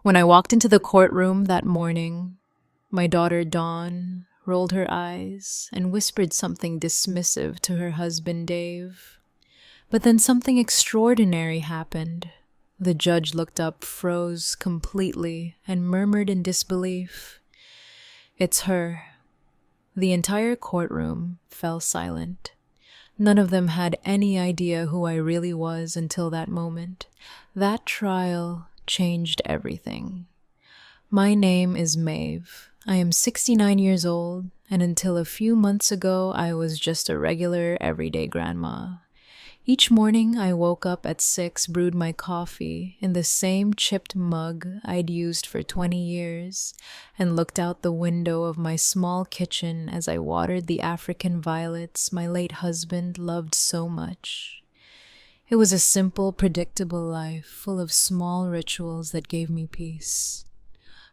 When I walked into the courtroom that morning, my daughter Dawn rolled her eyes and whispered something dismissive to her husband Dave. But then something extraordinary happened. The judge looked up, froze completely, and murmured in disbelief, "It's her." The entire courtroom fell silent. None of them had any idea who I really was until that moment. That trial changed everything. My name is Maeve. I am 69 years old, and until a few months ago, I was just a regular, everyday grandma. Each morning, I woke up at 6, brewed my coffee in the same chipped mug I'd used for 20 years, and looked out the window of my small kitchen as I watered the African violets my late husband loved so much. It was a simple, predictable life, full of small rituals that gave me peace.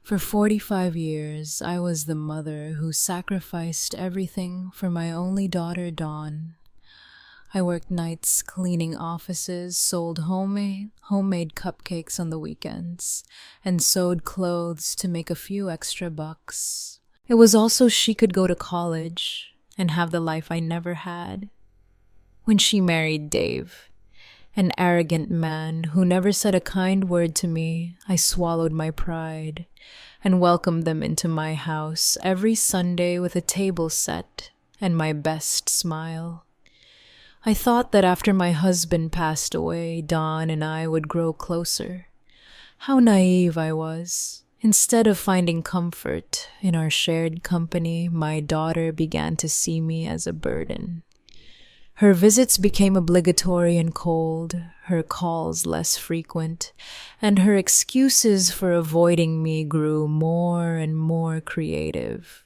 For 45 years, I was the mother who sacrificed everything for my only daughter, Dawn. I worked nights cleaning offices, sold homemade cupcakes on the weekends, and sewed clothes to make a few extra bucks. It was also she could go to college and have the life I never had. When she married Dave, an arrogant man who never said a kind word to me, I swallowed my pride and welcomed them into my house every Sunday with a table set and my best smile. I thought that after my husband passed away, Dawn and I would grow closer. How naive I was. Instead of finding comfort in our shared company, my daughter began to see me as a burden. Her visits became obligatory and cold, her calls less frequent, and her excuses for avoiding me grew more and more creative.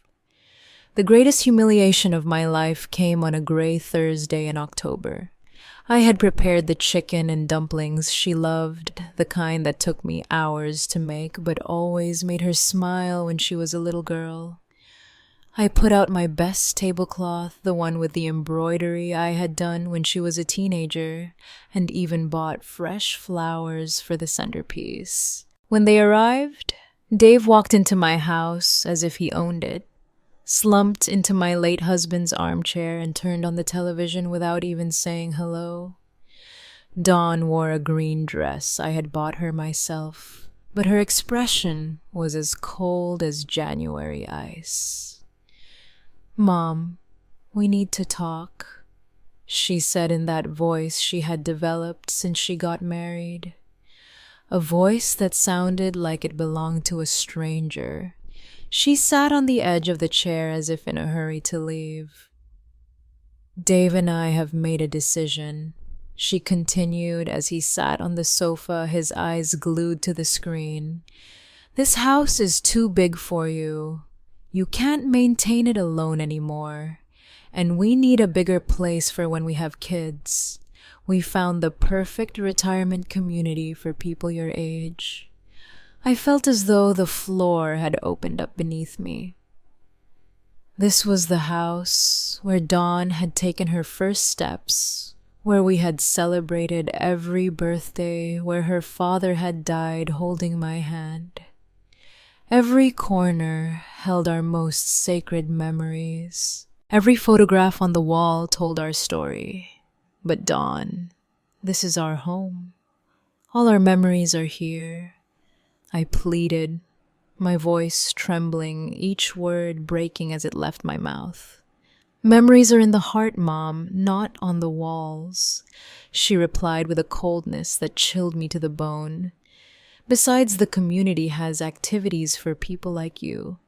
The greatest humiliation of my life came on a gray Thursday in October. I had prepared the chicken and dumplings she loved, the kind that took me hours to make, but always made her smile when she was a little girl. I put out my best tablecloth, the one with the embroidery I had done when she was a teenager, and even bought fresh flowers for the centerpiece. When they arrived, Dave walked into my house as if he owned it, slumped into my late husband's armchair, and turned on the television without even saying hello. Dawn wore a green dress I had bought her myself, but her expression was as cold as January ice. "Mom, we need to talk," she said in that voice she had developed since she got married. A voice that sounded like it belonged to a stranger. She sat on the edge of the chair as if in a hurry to leave. "Dave and I have made a decision," she continued as he sat on the sofa, his eyes glued to the screen. "This house is too big for you. You can't maintain it alone anymore. And we need a bigger place for when we have kids. We found the perfect retirement community for people your age." I felt as though the floor had opened up beneath me. This was the house where Dawn had taken her first steps, where we had celebrated every birthday, where her father had died holding my hand. Every corner held our most sacred memories. Every photograph on the wall told our story. But Dawn, this is our home. All our memories are here. I pleaded, my voice trembling, each word breaking as it left my mouth. "Memories are in the heart, Mom, not on the walls," she replied with a coldness that chilled me to the bone. "Besides, the community has activities for people like you.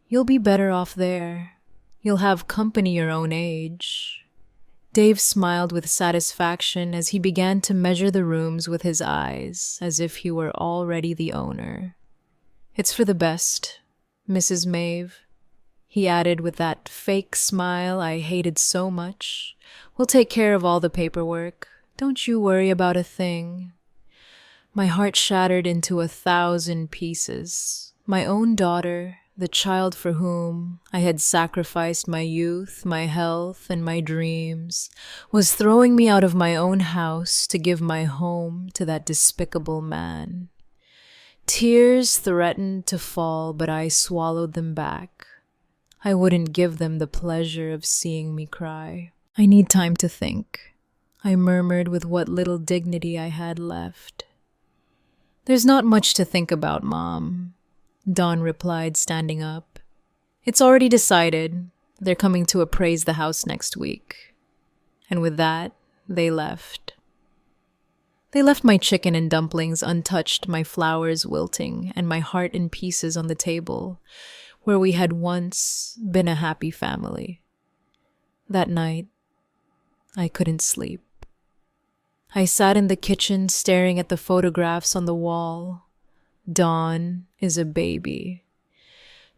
You'll be better off there. You'll have company your own age." Dave smiled with satisfaction as he began to measure the rooms with his eyes, as if he were already the owner. "It's for the best, Mrs. Maeve," he added with that fake smile I hated so much. "We'll take care of all the paperwork. Don't you worry about a thing." My heart shattered into 1,000 pieces. My own daughter, the child for whom I had sacrificed my youth, my health, and my dreams, was throwing me out of my own house to give my home to that despicable man. Tears threatened to fall, but I swallowed them back. I wouldn't give them the pleasure of seeing me cry. I need time to think, I murmured with what little dignity I had left. There's not much to think about, Mom, Dawn replied, standing up. It's already decided. They're coming to appraise the house next week. And with that, they left. They left my chicken and dumplings untouched, my flowers wilting, and my heart in pieces on the table, where we had once been a happy family. That night, I couldn't sleep. I sat in the kitchen staring at the photographs on the wall. Dawn is a baby.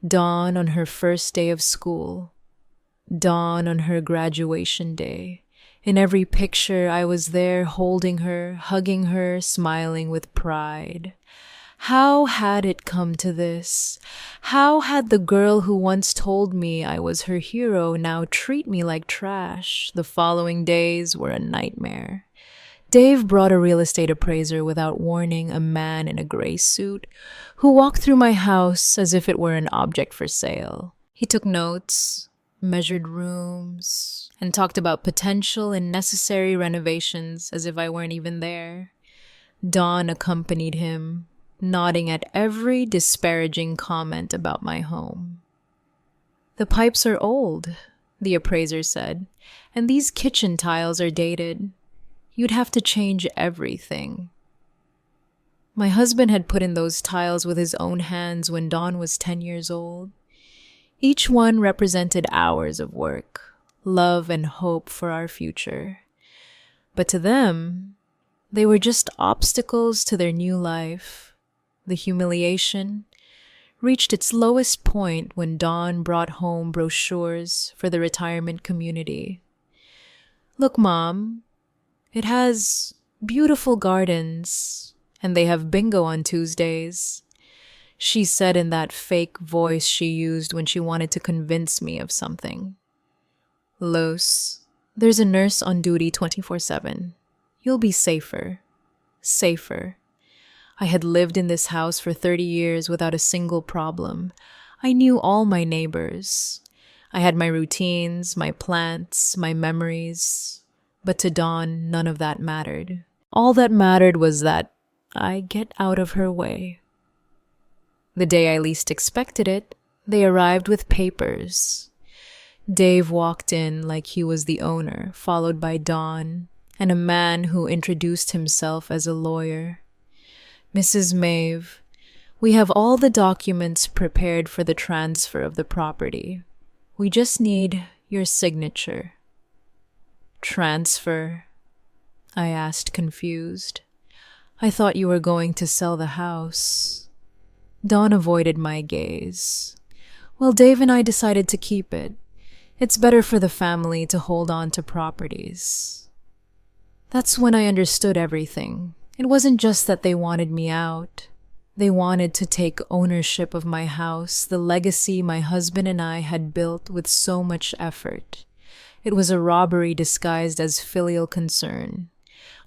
Dawn on her first day of school. Dawn on her graduation day. In every picture, I was there holding her, hugging her, smiling with pride. How had it come to this? How had the girl who once told me I was her hero now treat me like trash? The following days were a nightmare. Dave brought a real estate appraiser without warning, a man in a gray suit, who walked through my house as if it were an object for sale. He took notes, measured rooms, and talked about potential and necessary renovations as if I weren't even there. Dawn accompanied him, nodding at every disparaging comment about my home. The pipes are old, the appraiser said, and these kitchen tiles are dated. You'd have to change everything. My husband had put in those tiles with his own hands when Dawn was 10 years old. Each one represented hours of work, love and hope for our future. But to them, they were just obstacles to their new life. The humiliation reached its lowest point when Dawn brought home brochures for the retirement community. Look, Mom, it has beautiful gardens, and they have bingo on Tuesdays, she said in that fake voice she used when she wanted to convince me of something. Los, there's a nurse on duty 24/7. You'll be safer. Safer. I had lived in this house for 30 years without a single problem. I knew all my neighbors. I had my routines, my plants, my memories. But to Dawn, none of that mattered. All that mattered was that I get out of her way. The day I least expected it, they arrived with papers. Dave walked in like he was the owner, followed by Dawn and a man who introduced himself as a lawyer. Mrs. Maeve, we have all the documents prepared for the transfer of the property. We just need your signature. Transfer? I asked, confused. I thought you were going to sell the house. Dawn avoided my gaze. Well, Dave and I decided to keep it. It's better for the family to hold on to properties. That's when I understood everything. It wasn't just that they wanted me out. They wanted to take ownership of my house, the legacy my husband and I had built with so much effort. It was a robbery disguised as filial concern.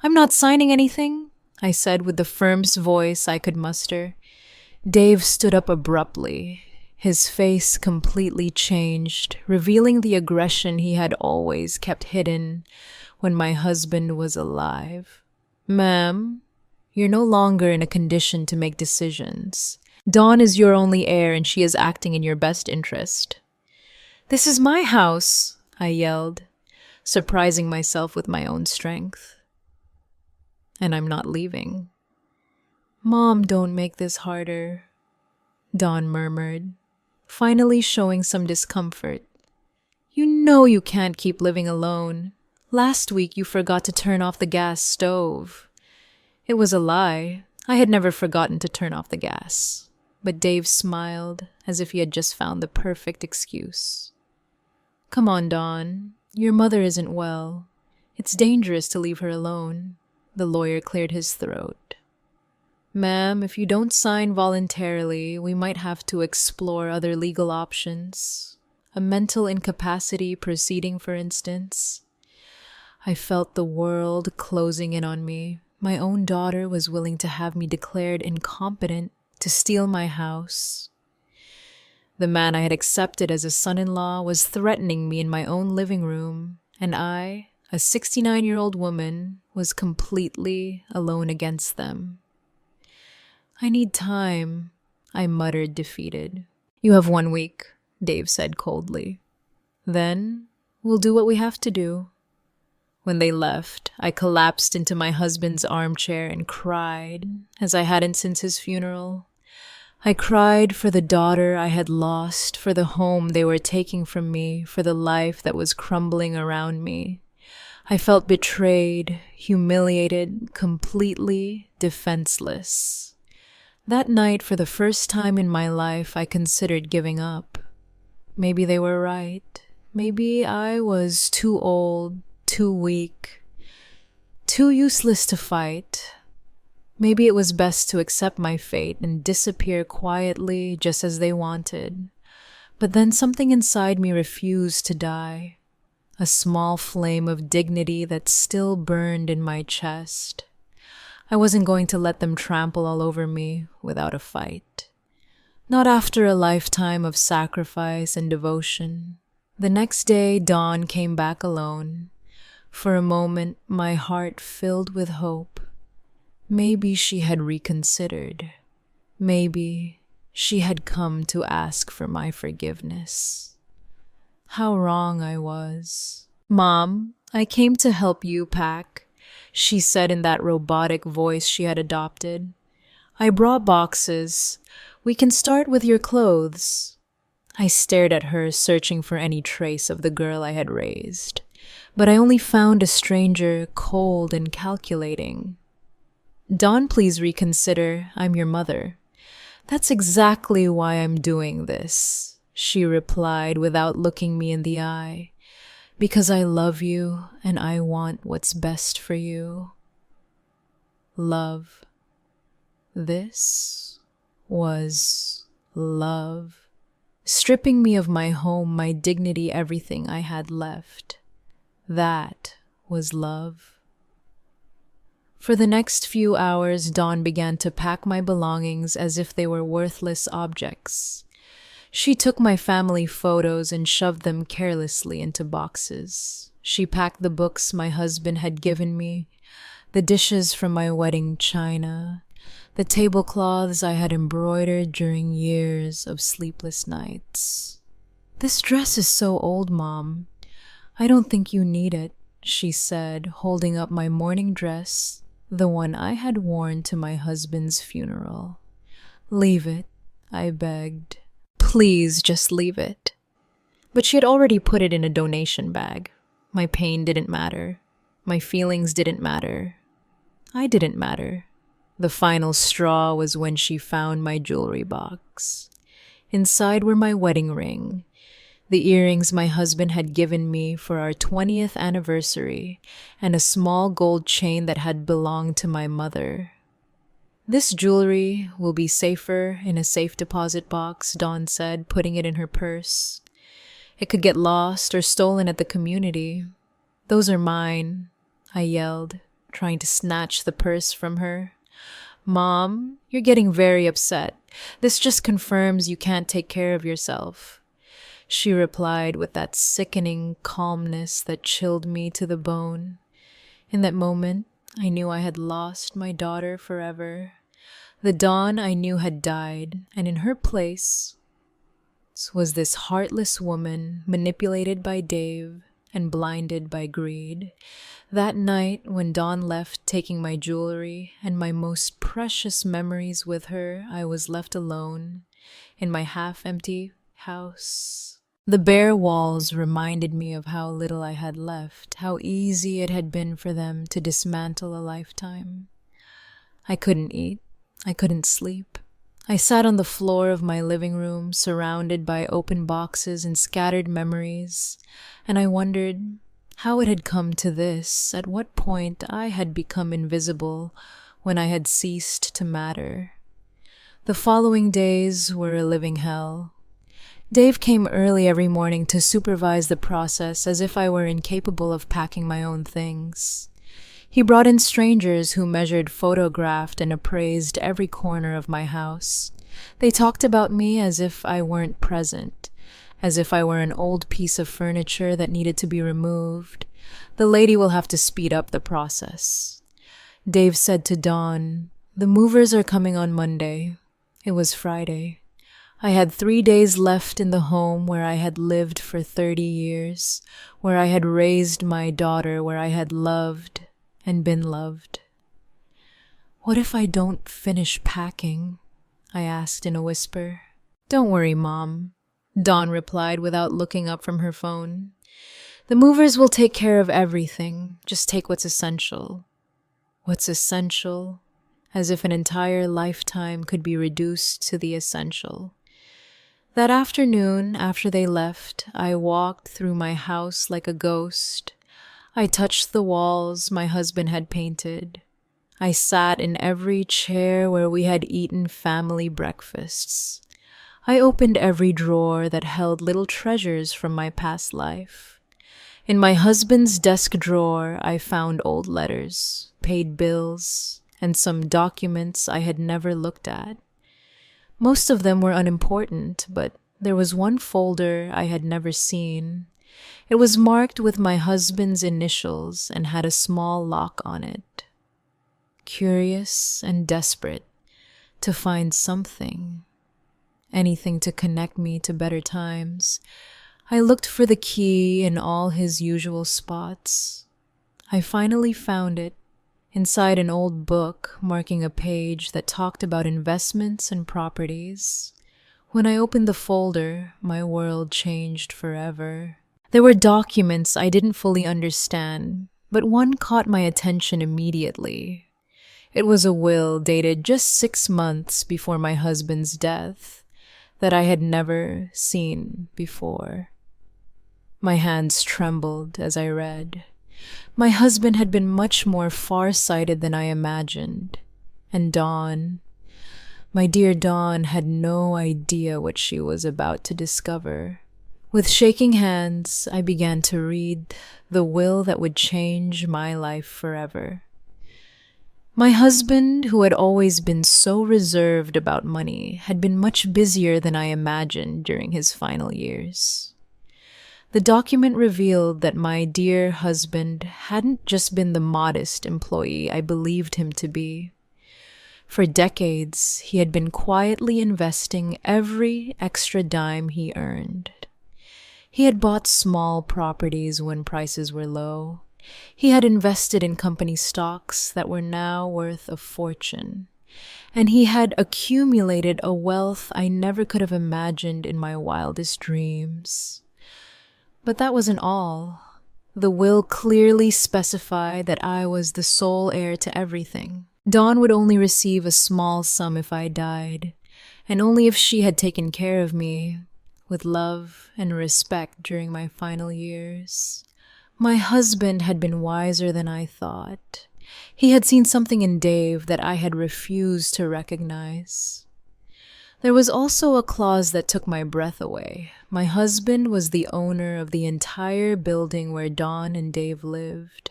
I'm not signing anything, I said with the firmest voice I could muster. Dave stood up abruptly. His face completely changed, revealing the aggression he had always kept hidden when my husband was alive. Ma'am, you're no longer in a condition to make decisions. Dawn is your only heir and she is acting in your best interest. This is my house, I yelled, surprising myself with my own strength. And I'm not leaving. Mom, don't make this harder, Dawn murmured, finally showing some discomfort. You know you can't keep living alone. Last week you forgot to turn off the gas stove. It was a lie. I had never forgotten to turn off the gas. But Dave smiled as if he had just found the perfect excuse. Come on, Dawn. Your mother isn't well. It's dangerous to leave her alone. The lawyer cleared his throat. Ma'am, if you don't sign voluntarily, we might have to explore other legal options. A mental incapacity proceeding, for instance. I felt the world closing in on me. My own daughter was willing to have me declared incompetent to steal my house. The man I had accepted as a son-in-law was threatening me in my own living room, and I, a 69-year-old woman, was completely alone against them. "I need time," I muttered, defeated. "You have 1 week," Dave said coldly. "Then we'll do what we have to do." When they left, I collapsed into my husband's armchair and cried, as I hadn't since his funeral. I cried for the daughter I had lost, for the home they were taking from me, for the life that was crumbling around me. I felt betrayed, humiliated, completely defenseless. That night, for the first time in my life, I considered giving up. Maybe they were right. Maybe I was too old, too weak, too useless to fight. Maybe it was best to accept my fate and disappear quietly just as they wanted. But then something inside me refused to die. A small flame of dignity that still burned in my chest. I wasn't going to let them trample all over me without a fight. Not after a lifetime of sacrifice and devotion. The next day, Dawn came back alone. For a moment, my heart filled with hope. Maybe she had reconsidered. Maybe she had come to ask for my forgiveness. How wrong I was. "Mom, I came to help you pack," she said in that robotic voice she had adopted. "I brought boxes. We can start with your clothes." I stared at her, searching for any trace of the girl I had raised. But I only found a stranger cold and calculating. "Dawn, please reconsider. I'm your mother." "That's exactly why I'm doing this," she replied without looking me in the eye. "Because I love you and I want what's best for you." Love. This was love. Stripping me of my home, my dignity, everything I had left. That was love. For the next few hours, Dawn began to pack my belongings as if they were worthless objects. She took my family photos and shoved them carelessly into boxes. She packed the books my husband had given me, the dishes from my wedding china, the tablecloths I had embroidered during years of sleepless nights. "This dress is so old, Mom. I don't think you need it," she said, holding up my mourning dress, the one I had worn to my husband's funeral. "Leave it," I begged. "Please just leave it." But she had already put it in a donation bag. My pain didn't matter. My feelings didn't matter. I didn't matter. The final straw was when she found my jewelry box. Inside were my wedding ring, the earrings my husband had given me for our 20th anniversary, and a small gold chain that had belonged to my mother. "This jewelry will be safer in a safe deposit box," Dawn said, putting it in her purse. "It could get lost or stolen at the community." "Those are mine," I yelled, trying to snatch the purse from her. "Mom, you're getting very upset. This just confirms you can't take care of yourself," she replied with that sickening calmness that chilled me to the bone. In that moment, I knew I had lost my daughter forever. The Dawn I knew had died, and in her place was this heartless woman manipulated by Dave and blinded by greed. That night, when Dawn left, taking my jewelry and my most precious memories with her, I was left alone in my half-empty house. The bare walls reminded me of how little I had left, how easy it had been for them to dismantle a lifetime. I couldn't eat. I couldn't sleep. I sat on the floor of my living room, surrounded by open boxes and scattered memories, and I wondered how it had come to this, at what point I had become invisible when I had ceased to matter. The following days were a living hell. Dave came early every morning to supervise the process as if I were incapable of packing my own things. He brought in strangers who measured, photographed, and appraised every corner of my house. They talked about me as if I weren't present, as if I were an old piece of furniture that needed to be removed. The lady will have to speed up the process. Dave said to Dawn, "The movers are coming on Monday." It was Friday. I had 3 days left in the home where I had lived for 30 years, where I had raised my daughter, where I had loved and been loved. "What if I don't finish packing?" I asked in a whisper. "Don't worry, Mom," Dawn replied without looking up from her phone. "The movers will take care of everything. Just take what's essential." What's essential? As if an entire lifetime could be reduced to the essential. That afternoon, after they left, I walked through my house like a ghost. I touched the walls my husband had painted. I sat in every chair where we had eaten family breakfasts. I opened every drawer that held little treasures from my past life. In my husband's desk drawer, I found old letters, paid bills, and some documents I had never looked at. Most of them were unimportant, but there was one folder I had never seen. It was marked with my husband's initials and had a small lock on it. Curious and desperate to find something, anything to connect me to better times, I looked for the key in all his usual spots. I finally found it inside an old book marking a page that talked about investments and properties. When I opened the folder, my world changed forever. There were documents I didn't fully understand, but one caught my attention immediately. It was a will dated just 6 months before my husband's death that I had never seen before. My hands trembled as I read. My husband had been much more far-sighted than I imagined. And Dawn, my dear Dawn, had no idea what she was about to discover. With shaking hands, I began to read the will that would change my life forever. My husband, who had always been so reserved about money, had been much busier than I imagined during his final years. The document revealed that my dear husband hadn't just been the modest employee I believed him to be. For decades, he had been quietly investing every extra dime he earned. He had bought small properties when prices were low. He had invested in company stocks that were now worth a fortune. And he had accumulated a wealth I never could have imagined in my wildest dreams. But that wasn't all. The will clearly specified that I was the sole heir to everything. Dawn would only receive a small sum if I died, and only if she had taken care of me with love and respect during my final years. My husband had been wiser than I thought. He had seen something in Dave that I had refused to recognize. There was also a clause that took my breath away. My husband was the owner of the entire building where Dawn and Dave lived.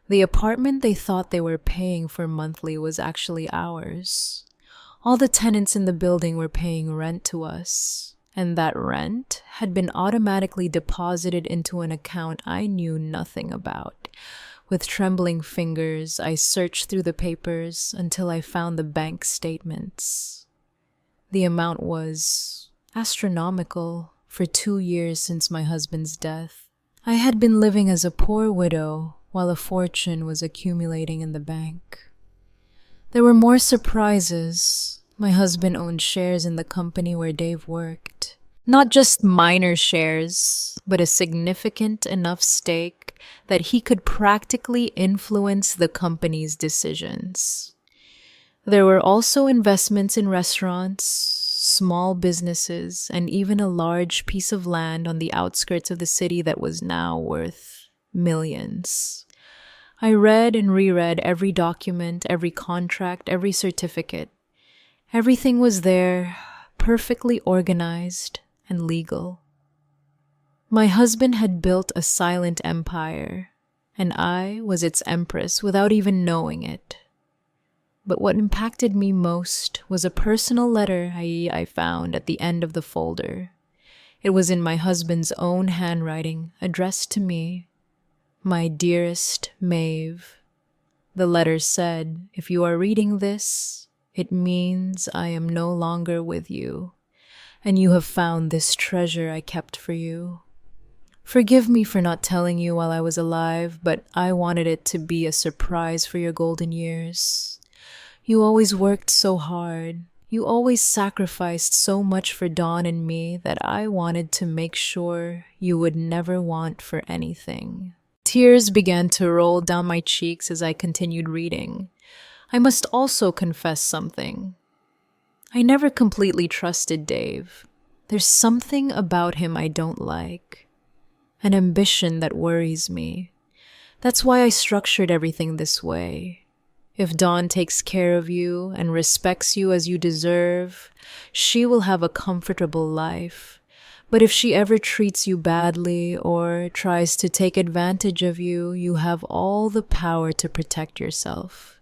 The apartment they thought they were paying for monthly was actually ours. All the tenants in the building were paying rent to us, and that rent had been automatically deposited into an account I knew nothing about. With trembling fingers, I searched through the papers until I found the bank statements. The amount was astronomical for 2 years since my husband's death. I had been living as a poor widow while a fortune was accumulating in the bank. There were more surprises. My husband owned shares in the company where Dave worked. Not just minor shares, but a significant enough stake that he could practically influence the company's decisions. There were also investments in restaurants, small businesses, and even a large piece of land on the outskirts of the city that was now worth millions. I read and reread every document, every contract, every certificate. Everything was there, perfectly organized and legal. My husband had built a silent empire, and I was its empress without even knowing it. But what impacted me most was a personal letter I found at the end of the folder. It was in my husband's own handwriting, addressed to me, "My dearest Maeve." The letter said, "If you are reading this, it means I am no longer with you, and you have found this treasure I kept for you. Forgive me for not telling you while I was alive, but I wanted it to be a surprise for your golden years. You always worked so hard. You always sacrificed so much for Dawn and me that I wanted to make sure you would never want for anything." Tears began to roll down my cheeks as I continued reading. I must also confess something. I never completely trusted Dave. There's something about him I don't like. An ambition that worries me. That's why I structured everything this way. If Dawn takes care of you and respects you as you deserve, she will have a comfortable life. But if she ever treats you badly or tries to take advantage of you, you have all the power to protect yourself.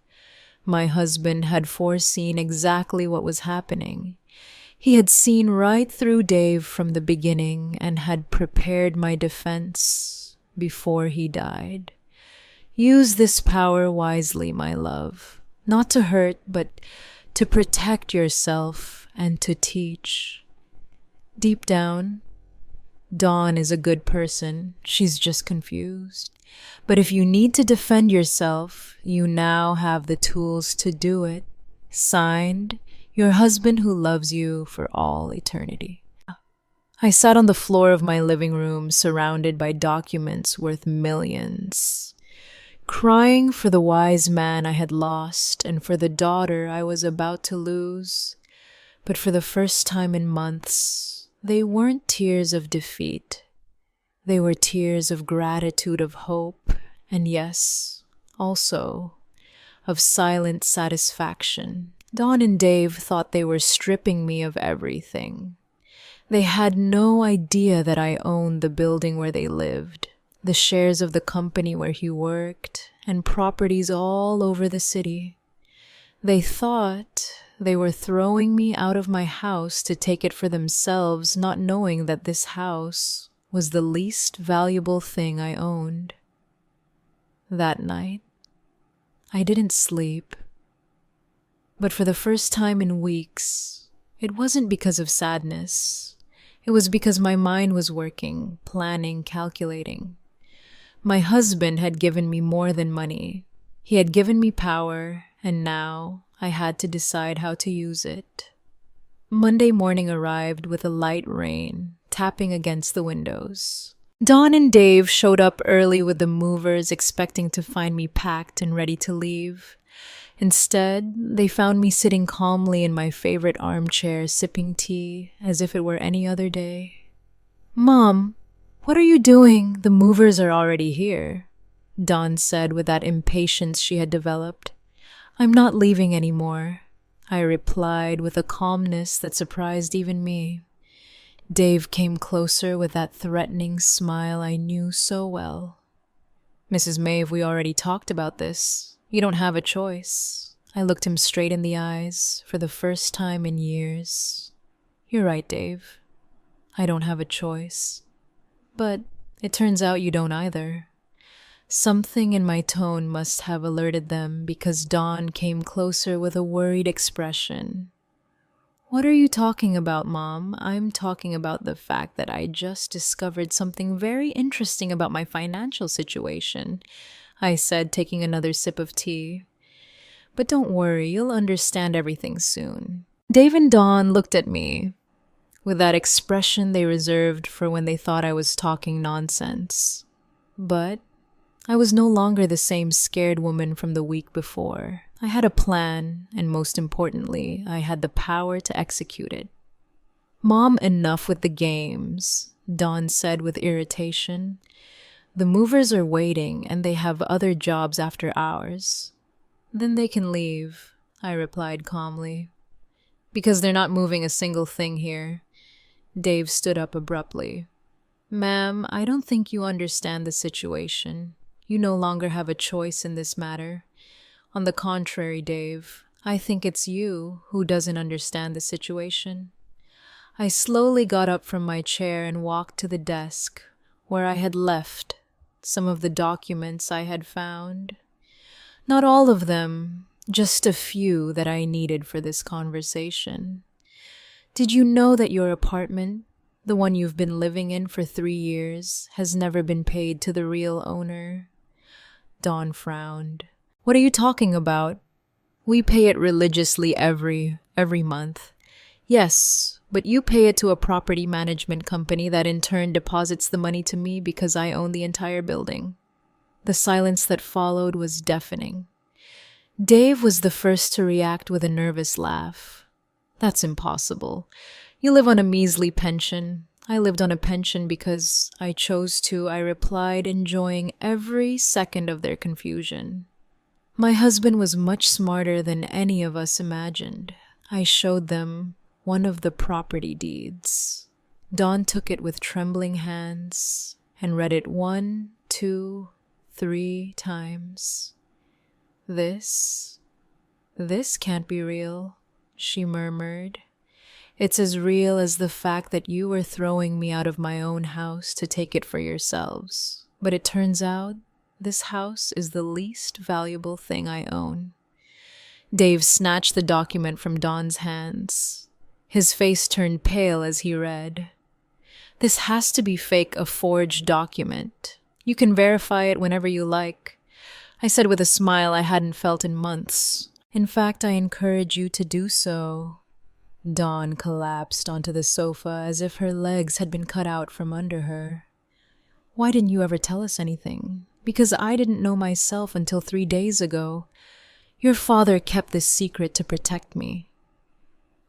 My husband had foreseen exactly what was happening. He had seen right through Dave from the beginning and had prepared my defense before he died. Use this power wisely, my love. Not to hurt, but to protect yourself and to teach. Deep down, Dawn is a good person. She's just confused. But if you need to defend yourself, you now have the tools to do it. Signed, your husband who loves you for all eternity. I sat on the floor of my living room, surrounded by documents worth millions, crying for the wise man I had lost and for the daughter I was about to lose. But for the first time in months, they weren't tears of defeat. They were tears of gratitude, of hope, and yes, also of silent satisfaction. Dawn and Dave thought they were stripping me of everything. They had no idea that I owned the building where they lived, the shares of the company where he worked, and properties all over the city. They thought they were throwing me out of my house to take it for themselves, not knowing that this house was the least valuable thing I owned. That night, I didn't sleep. But for the first time in weeks, it wasn't because of sadness. It was because my mind was working, planning, calculating. My husband had given me more than money. He had given me power, and now I had to decide how to use it. Monday morning arrived with a light rain tapping against the windows. Dawn and Dave showed up early with the movers, expecting to find me packed and ready to leave. Instead, they found me sitting calmly in my favorite armchair, sipping tea as if it were any other day. "Mom, what are you doing? The movers are already here," Dawn said with that impatience she had developed. "I'm not leaving anymore," I replied with a calmness that surprised even me. Dave came closer with that threatening smile I knew so well. "Mrs. Maeve, we already talked about this. You don't have a choice." I looked him straight in the eyes for the first time in years. "You're right, Dave. I don't have a choice. But it turns out you don't either." Something in my tone must have alerted them because Dawn came closer with a worried expression. "What are you talking about, Mom? I'm talking about the fact that I just discovered something very interesting about my financial situation," I said, taking another sip of tea. "But don't worry, you'll understand everything soon." Dave and Dawn looked at me with that expression they reserved for when they thought I was talking nonsense. But I was no longer the same scared woman from the week before. I had a plan, and most importantly, I had the power to execute it. "Mom, enough with the games," Dawn said with irritation. "The movers are waiting, and they have other jobs after hours." "Then they can leave," I replied calmly. "Because they're not moving a single thing here." Dave stood up abruptly. "Ma'am, I don't think you understand the situation. You no longer have a choice in this matter. On the contrary, Dave, I think it's you who doesn't understand the situation. I slowly got up from my chair and walked to the desk where I had left some of the documents I had found. Not all of them, just a few that I needed for this conversation. Did you know that your apartment, the one you've been living in for 3 years, has never been paid to the real owner? Dawn frowned. What are you talking about? We pay it religiously every month. Yes, but you pay it to a property management company that in turn deposits the money to me because I own the entire building. The silence that followed was deafening. Dave was the first to react with a nervous laugh. That's impossible. You live on a measly pension. I lived on a pension because I chose to, I replied, enjoying every second of their confusion. My husband was much smarter than any of us imagined. I showed them one of the property deeds. Dawn took it with trembling hands and read it 1, 2, 3 times. This can't be real, she murmured. It's as real as the fact that you were throwing me out of my own house to take it for yourselves. But it turns out this house is the least valuable thing I own. Dave snatched the document from Dawn's hands. His face turned pale as he read. This has to be fake, a forged document. You can verify it whenever you like. I said with a smile I hadn't felt in months. In fact, I encourage you to do so. Dawn collapsed onto the sofa as if her legs had been cut out from under her. Why didn't you ever tell us anything? Because I didn't know myself until 3 days ago. Your father kept this secret to protect me.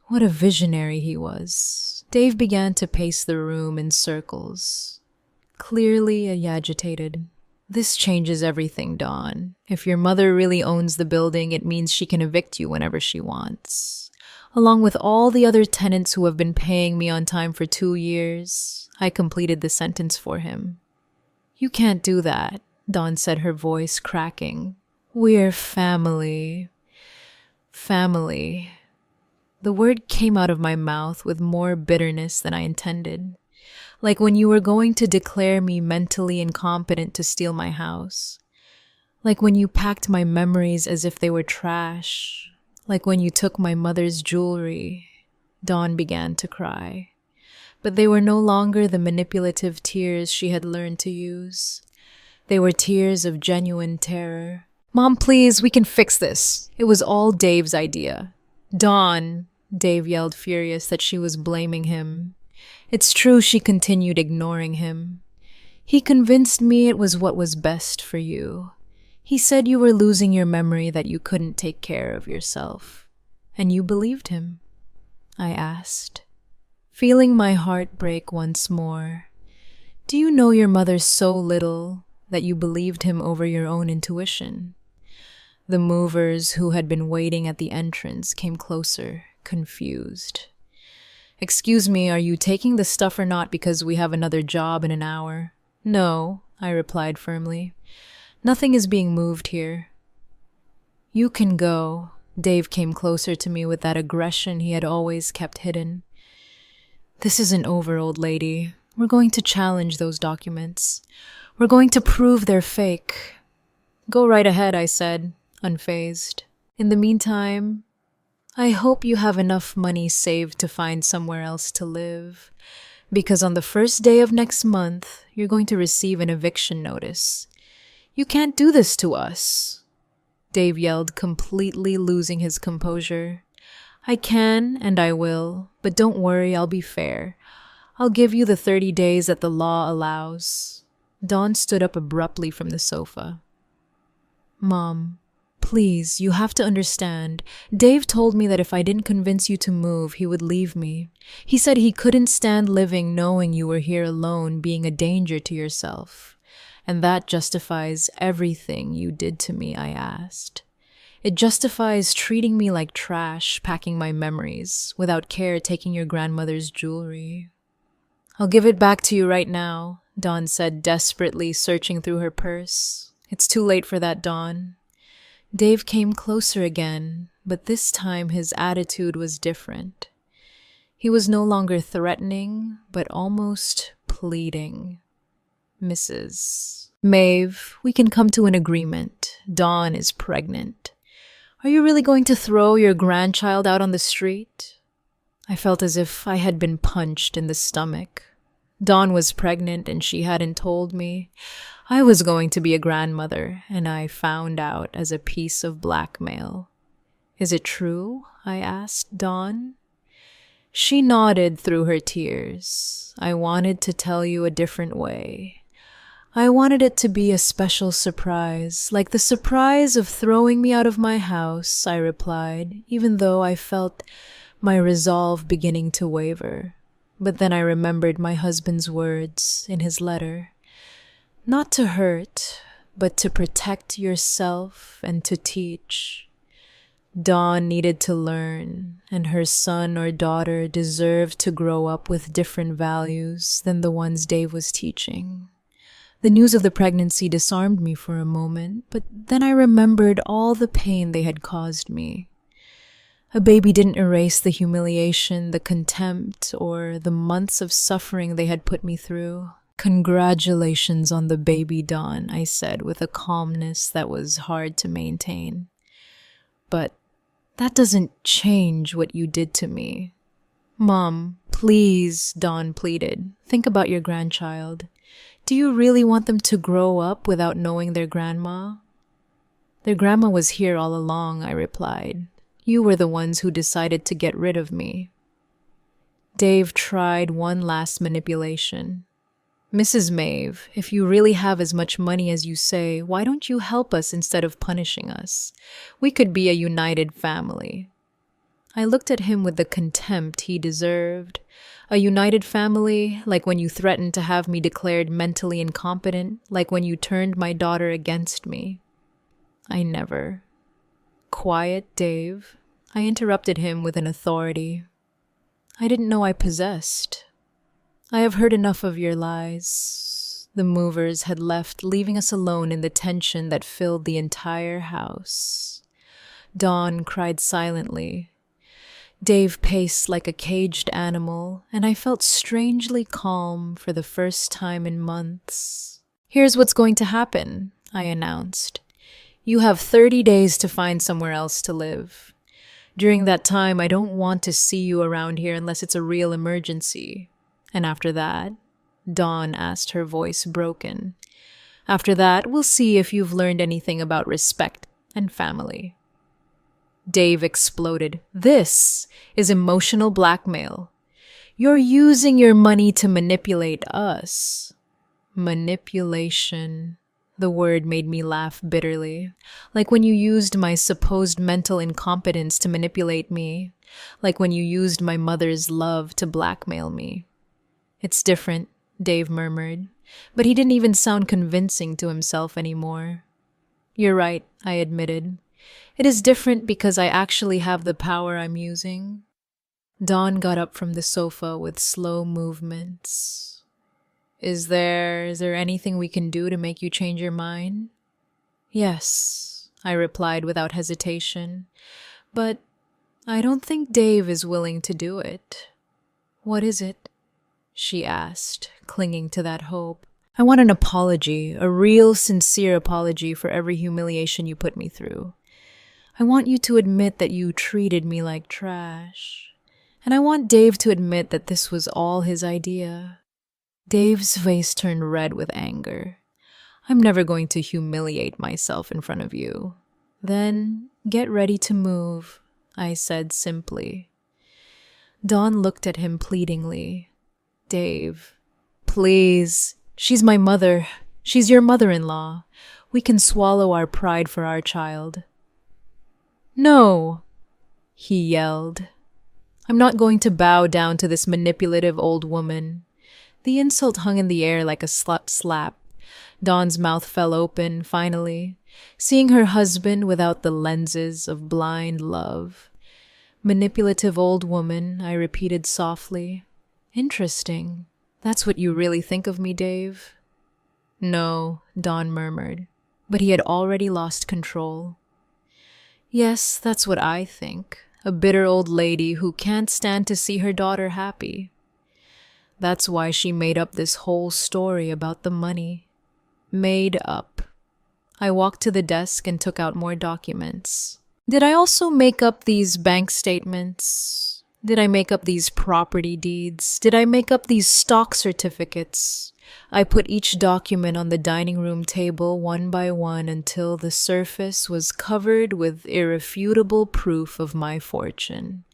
What a visionary he was. Dave began to pace the room in circles, clearly agitated. This changes everything, Dawn. If your mother really owns the building, it means she can evict you whenever she wants. Along with all the other tenants who have been paying me on time for 2 years, I completed the sentence for him. You can't do that, Dawn said, her voice cracking. We're family. Family. The word came out of my mouth with more bitterness than I intended. Like when you were going to declare me mentally incompetent to steal my house. Like when you packed my memories as if they were trash. Like when you took my mother's jewelry. Dawn began to cry. But they were no longer the manipulative tears she had learned to use. They were tears of genuine terror. Mom, please, we can fix this. It was all Dave's idea. Dawn, Dave yelled, furious that she was blaming him. It's true, she continued, ignoring him. He convinced me it was what was best for you. He said you were losing your memory, that you couldn't take care of yourself. And you believed him? I asked, feeling my heart break once more. Do you know your mother so little that you believed him over your own intuition? The movers who had been waiting at the entrance came closer, confused. Excuse me, are you taking the stuff or not, because we have another job in an hour? No, I replied firmly. Nothing is being moved here. You can go. Dave came closer to me with that aggression he had always kept hidden. This isn't over, old lady. We're going to challenge those documents. We're going to prove they're fake. Go right ahead, I said, unfazed. In the meantime, I hope you have enough money saved to find somewhere else to live, because on the first day of next month, you're going to receive an eviction notice. You can't do this to us, Dave yelled, completely losing his composure. I can and I will, but don't worry, I'll be fair. I'll give you the 30 days that the law allows. Dawn stood up abruptly from the sofa. Mom, please, you have to understand. Dave told me that if I didn't convince you to move, he would leave me. He said he couldn't stand living knowing you were here alone, being a danger to yourself. And that justifies everything you did to me, I asked. It justifies treating me like trash, packing my memories, without care taking your grandmother's jewelry. I'll give it back to you right now, Dawn said, desperately searching through her purse. It's too late for that, Dawn. Dave came closer again, but this time his attitude was different. He was no longer threatening, but almost pleading. Mrs. Maeve, we can come to an agreement. Dawn is pregnant. Are you really going to throw your grandchild out on the street? I felt as if I had been punched in the stomach. Dawn was pregnant and she hadn't told me. I was going to be a grandmother, and I found out as a piece of blackmail. Is it true? I asked Dawn. She nodded through her tears. I wanted to tell you a different way. I wanted it to be a special surprise, like the surprise of throwing me out of my house, I replied, even though I felt my resolve beginning to waver. But then I remembered my husband's words in his letter. Not to hurt, but to protect yourself and to teach. Dawn needed to learn, and her son or daughter deserved to grow up with different values than the ones Dave was teaching. The news of the pregnancy disarmed me for a moment, but then I remembered all the pain they had caused me. A baby didn't erase the humiliation, the contempt, or the months of suffering they had put me through. Congratulations on the baby, Dawn, I said with a calmness that was hard to maintain. But that doesn't change what you did to me. Mom, please, Dawn pleaded. Think about your grandchild. Do you really want them to grow up without knowing their grandma? Their grandma was here all along, I replied. You were the ones who decided to get rid of me. Dave tried one last manipulation. Mrs. Maeve, if you really have as much money as you say, why don't you help us instead of punishing us? We could be a united family. I looked at him with the contempt he deserved. A united family, like when you threatened to have me declared mentally incompetent, like when you turned my daughter against me. I never. Quiet, Dave. I interrupted him with an authority I didn't know I possessed. I have heard enough of your lies. The movers had left, leaving us alone in the tension that filled the entire house. Dawn cried silently. Dave paced like a caged animal, and I felt strangely calm for the first time in months. Here's what's going to happen, I announced. You have 30 days to find somewhere else to live. During that time, I don't want to see you around here unless it's a real emergency. And after that, Dawn asked, her voice broken. After that, we'll see if you've learned anything about respect and family. Dave exploded. This is emotional blackmail. You're using your money to manipulate us. Manipulation. The word made me laugh bitterly. Like when you used my supposed mental incompetence to manipulate me. Like when you used my mother's love to blackmail me. It's different, Dave murmured, but he didn't even sound convincing to himself anymore. You're right, I admitted. It is different because I actually have the power I'm using. Dawn got up from the sofa with slow movements. Is there anything we can do to make you change your mind? Yes, I replied without hesitation, but I don't think Dave is willing to do it. What is it? She asked, clinging to that hope. I want an apology, a real, sincere apology for every humiliation you put me through. I want you to admit that you treated me like trash. And I want Dave to admit that this was all his idea. Dave's face turned red with anger. I'm never going to humiliate myself in front of you. Then get ready to move, I said simply. Dawn looked at him pleadingly. Dave, please. She's my mother. She's your mother-in-law. We can swallow our pride for our child. No, he yelled. I'm not going to bow down to this manipulative old woman. The insult hung in the air like a slap. Dawn's mouth fell open, finally, seeing her husband without the lenses of blind love. Manipulative old woman, I repeated softly. Interesting. That's what you really think of me, Dave? No, Dawn murmured. but he had already lost control. Yes, that's what I think. A bitter old lady who can't stand to see her daughter happy. That's why she made up this whole story about the money. Made up. I walked to the desk and took out more documents. Did I also make up these bank statements? Did I make up these property deeds? Did I make up these stock certificates? I put each document on the dining room table one by one until the surface was covered with irrefutable proof of my fortune.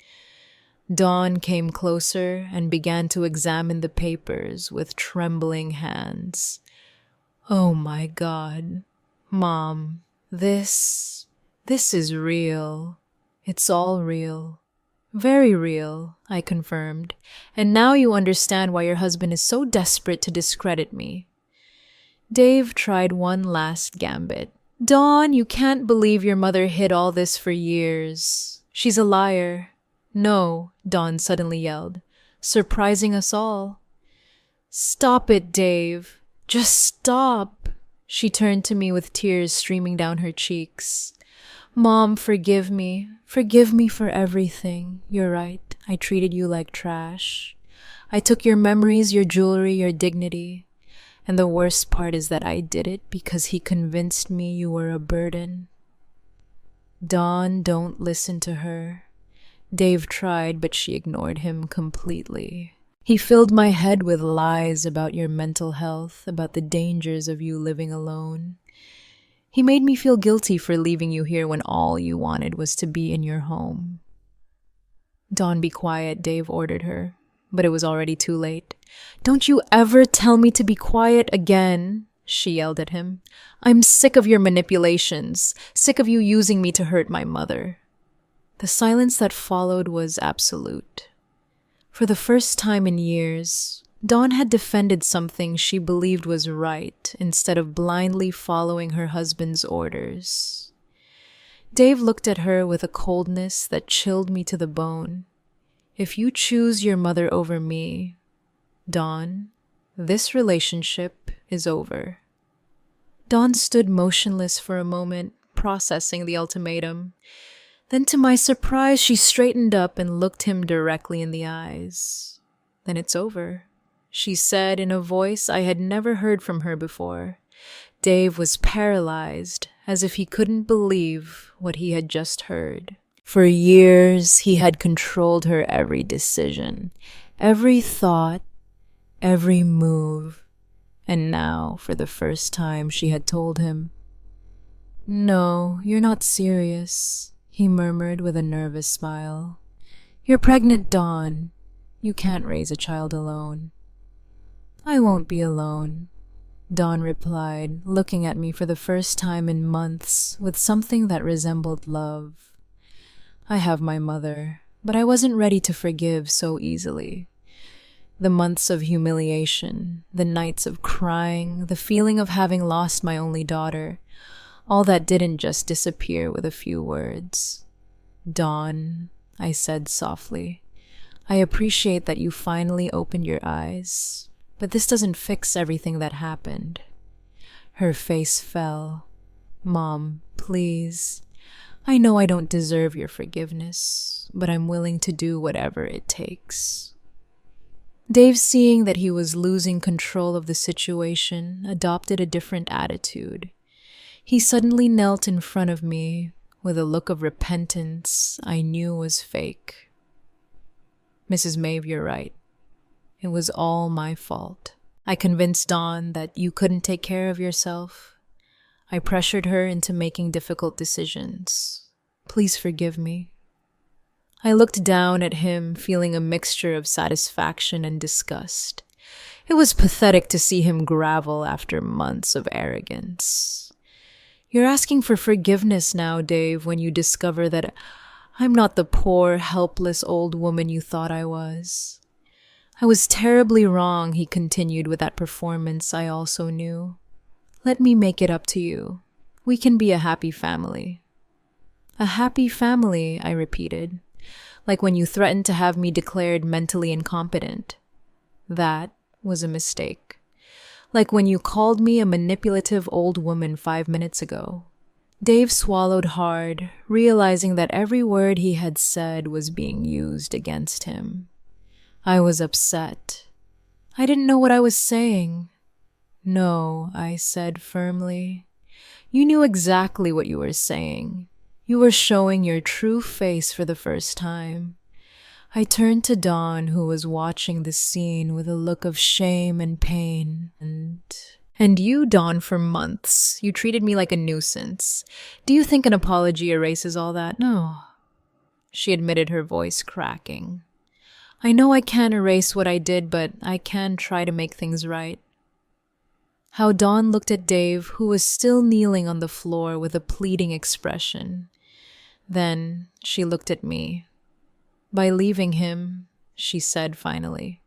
Dawn came closer and began to examine the papers with trembling hands. Oh my God, Mom, this is real. It's all real. Very real, I confirmed. And now you understand why your husband is so desperate to discredit me. Dave tried one last gambit. Dawn, you can't believe your mother hid all this for years. She's a liar. No, Dawn suddenly yelled, surprising us all. Stop it, Dave. Just stop. She turned to me with tears streaming down her cheeks. Mom, forgive me. Forgive me for everything. You're right. I treated you like trash. I took your memories, your jewelry, your dignity. And the worst part is that I did it because he convinced me you were a burden. Dawn, don't listen to her. Dave tried, but she ignored him completely. He filled my head with lies about your mental health, about the dangers of you living alone. He made me feel guilty for leaving you here when all you wanted was to be in your home. Dawn, be quiet, Dave ordered her, but it was already too late. Don't you ever tell me to be quiet again, she yelled at him. I'm sick of your manipulations, sick of you using me to hurt my mother. The silence that followed was absolute. For the first time in years, Dawn had defended something she believed was right instead of blindly following her husband's orders. Dave looked at her with a coldness that chilled me to the bone. If you choose your mother over me, Dawn, this relationship is over. Dawn stood motionless for a moment, processing the ultimatum. Then to my surprise, she straightened up and looked him directly in the eyes. Then it's over, she said in a voice I had never heard from her before. Dave was paralyzed, as if he couldn't believe what he had just heard. For years, he had controlled her every decision, every thought, every move. And now, for the first time, she had told him, "No, you're not serious," he murmured with a nervous smile. "You're pregnant, Dawn. You can't raise a child alone." "I won't be alone," Dawn replied, looking at me for the first time in months with something that resembled love. "I have my mother, but I wasn't ready to forgive so easily. The months of humiliation, the nights of crying, the feeling of having lost my only daughter, all that didn't just disappear with a few words. Dawn," I said softly, "I appreciate that you finally opened your eyes, but this doesn't fix everything that happened." Her face fell. "Mom, please. I know I don't deserve your forgiveness, but I'm willing to do whatever it takes." Dave, seeing that he was losing control of the situation, adopted a different attitude. He suddenly knelt in front of me with a look of repentance I knew was fake. "Mrs. Maeve, you're right. It was all my fault. I convinced Dawn that you couldn't take care of yourself. I pressured her into making difficult decisions. Please forgive me." I looked down at him, feeling a mixture of satisfaction and disgust. It was pathetic to see him grovel after months of arrogance. "You're asking for forgiveness now, Dave, when you discover that I'm not the poor, helpless old woman you thought I was. I was terribly wrong," he continued with that performance I also knew. "Let me make it up to you. We can be a happy family." "A happy family," I repeated, like when you threatened to have me declared mentally incompetent. That was a mistake. Like when you called me a manipulative old woman 5 minutes ago. Dave swallowed hard, realizing that every word he had said was being used against him. I was upset. I didn't know what I was saying. No, I said firmly. You knew exactly what you were saying. You were showing your true face for the first time. I turned to Dawn, who was watching the scene with a look of shame and pain. And you, Dawn, for months, you treated me like a nuisance. Do you think an apology erases all that? No. She admitted, her voice cracking. I know I can't erase what I did, but I can try to make things right. How Dawn looked at Dave, who was still kneeling on the floor with a pleading expression. Then she looked at me. By leaving him, she said finally.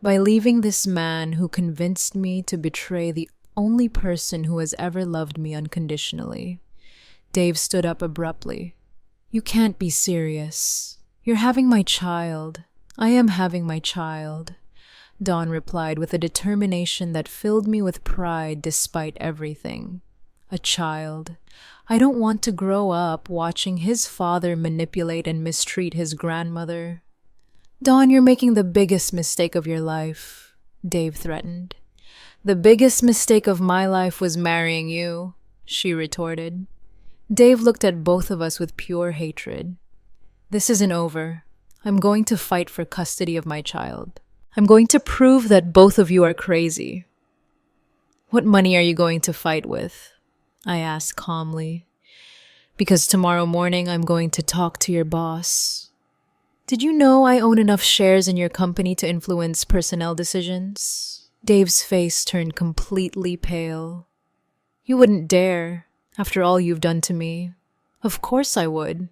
By leaving this man who convinced me to betray the only person who has ever loved me unconditionally. Dave stood up abruptly. You can't be serious. You're having my child. I am having my child. Dawn replied with a determination that filled me with pride despite everything. A child. I don't want to grow up watching his father manipulate and mistreat his grandmother. Dawn, you're making the biggest mistake of your life, Dave threatened. The biggest mistake of my life was marrying you, she retorted. Dave looked at both of us with pure hatred. This isn't over. I'm going to fight for custody of my child. I'm going to prove that both of you are crazy. What money are you going to fight with? I asked calmly. Because tomorrow morning I'm going to talk to your boss. Did you know I own enough shares in your company to influence personnel decisions? Dave's face turned completely pale. You wouldn't dare, after all you've done to me. Of course I would.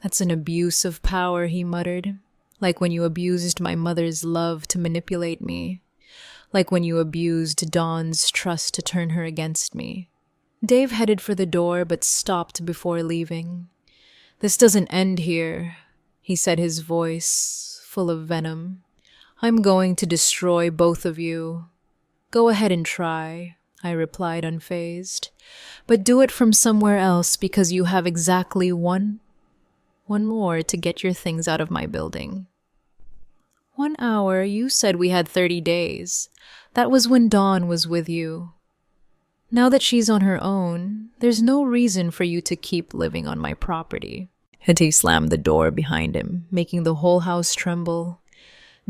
That's an abuse of power, he muttered. Like when you abused my mother's love to manipulate me. Like when you abused Dawn's trust to turn her against me. Dave headed for the door but stopped before leaving. This doesn't end here, he said, his voice full of venom. I'm going to destroy both of you. Go ahead and try, I replied unfazed. But do it from somewhere else because you have exactly one more to get your things out of my building. 1 hour? You said we had 30 days. That was when Dawn was with you. Now that she's on her own, there's no reason for you to keep living on my property. He slammed the door behind him, making the whole house tremble.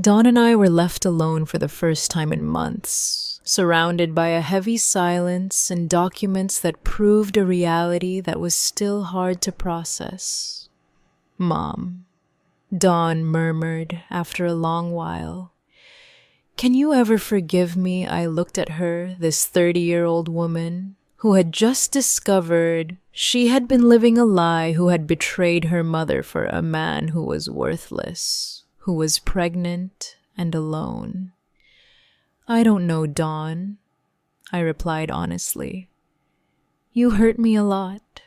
Dawn and I were left alone for the first time in months, surrounded by a heavy silence and documents that proved a reality that was still hard to process. Mom, Dawn murmured after a long while. Can you ever forgive me? I looked at her, this 30-year-old woman, who had just discovered she had been living a lie, who had betrayed her mother for a man who was worthless, who was pregnant and alone. I don't know, Dawn, I replied honestly. You hurt me a lot.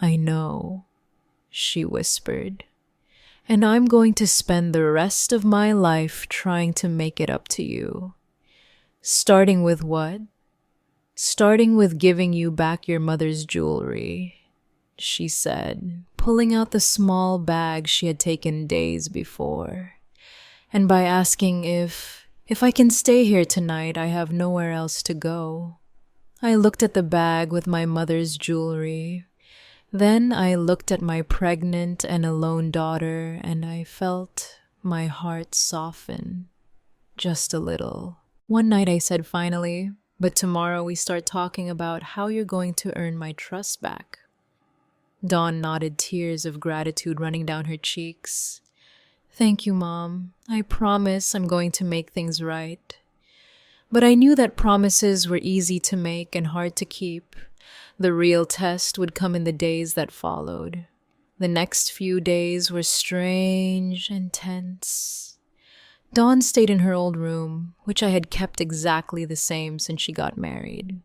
I know, she whispered. And I'm going to spend the rest of my life trying to make it up to you. Starting with what? Starting with giving you back your mother's jewelry, she said, pulling out the small bag she had taken days before. And by asking if I can stay here tonight, I have nowhere else to go. I looked at the bag with my mother's jewelry. Then I looked at my pregnant and alone daughter, and I felt my heart soften, just a little. One night I said finally, but tomorrow we start talking about how you're going to earn my trust back. Dawn nodded, tears of gratitude running down her cheeks. Thank you, Mom. I promise I'm going to make things right. But I knew that promises were easy to make and hard to keep. The real test would come in the days that followed. The next few days were strange and tense. Dawn stayed in her old room, which I had kept exactly the same since she got married.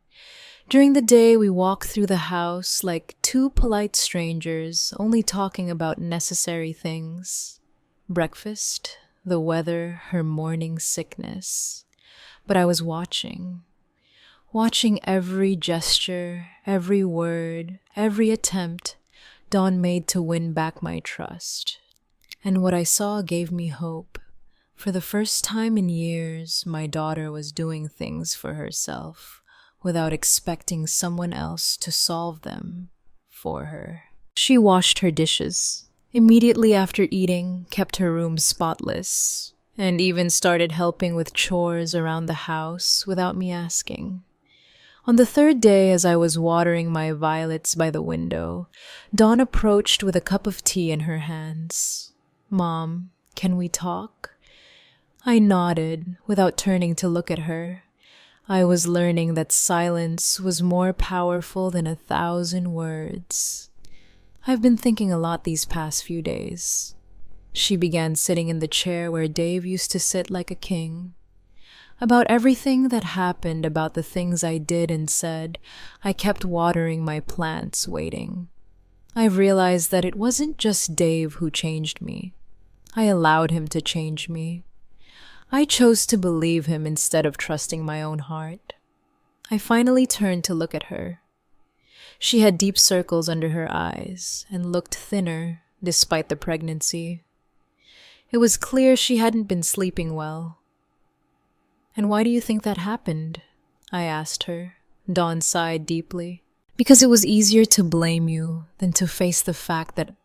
During the day, we walked through the house like two polite strangers, only talking about necessary things. Breakfast, the weather, her morning sickness. but I was watching every gesture, every word, every attempt Dawn made to win back my trust. And what I saw gave me hope. For the first time in years, my daughter was doing things for herself without expecting someone else to solve them for her. She washed her dishes, immediately after eating, kept her room spotless, and even started helping with chores around the house without me asking. On the third day, as I was watering my violets by the window, Dawn approached with a cup of tea in her hands. "Mom, can we talk?" I nodded without turning to look at her. I was learning that silence was more powerful than 1,000 words. "I've been thinking a lot these past few days." She began sitting in the chair where Dave used to sit like a king. About everything that happened, about the things I did and said, I kept watering my plants, waiting. I realized that it wasn't just Dave who changed me. I allowed him to change me. I chose to believe him instead of trusting my own heart. I finally turned to look at her. She had deep circles under her eyes and looked thinner despite the pregnancy. It was clear she hadn't been sleeping well. "And why do you think that happened?" I asked her. Dawn sighed deeply. "Because it was easier to blame you than to face the fact that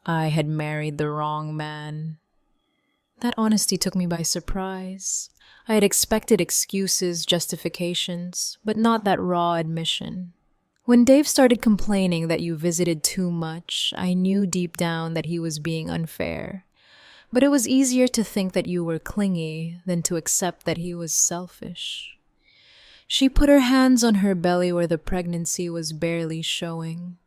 I had married the wrong man." That honesty took me by surprise. I had expected excuses, justifications, but not that raw admission. "When Dave started complaining that you visited too much, I knew deep down that he was being unfair. But it was easier to think that you were clingy than to accept that he was selfish." She put her hands on her belly where the pregnancy was barely showing.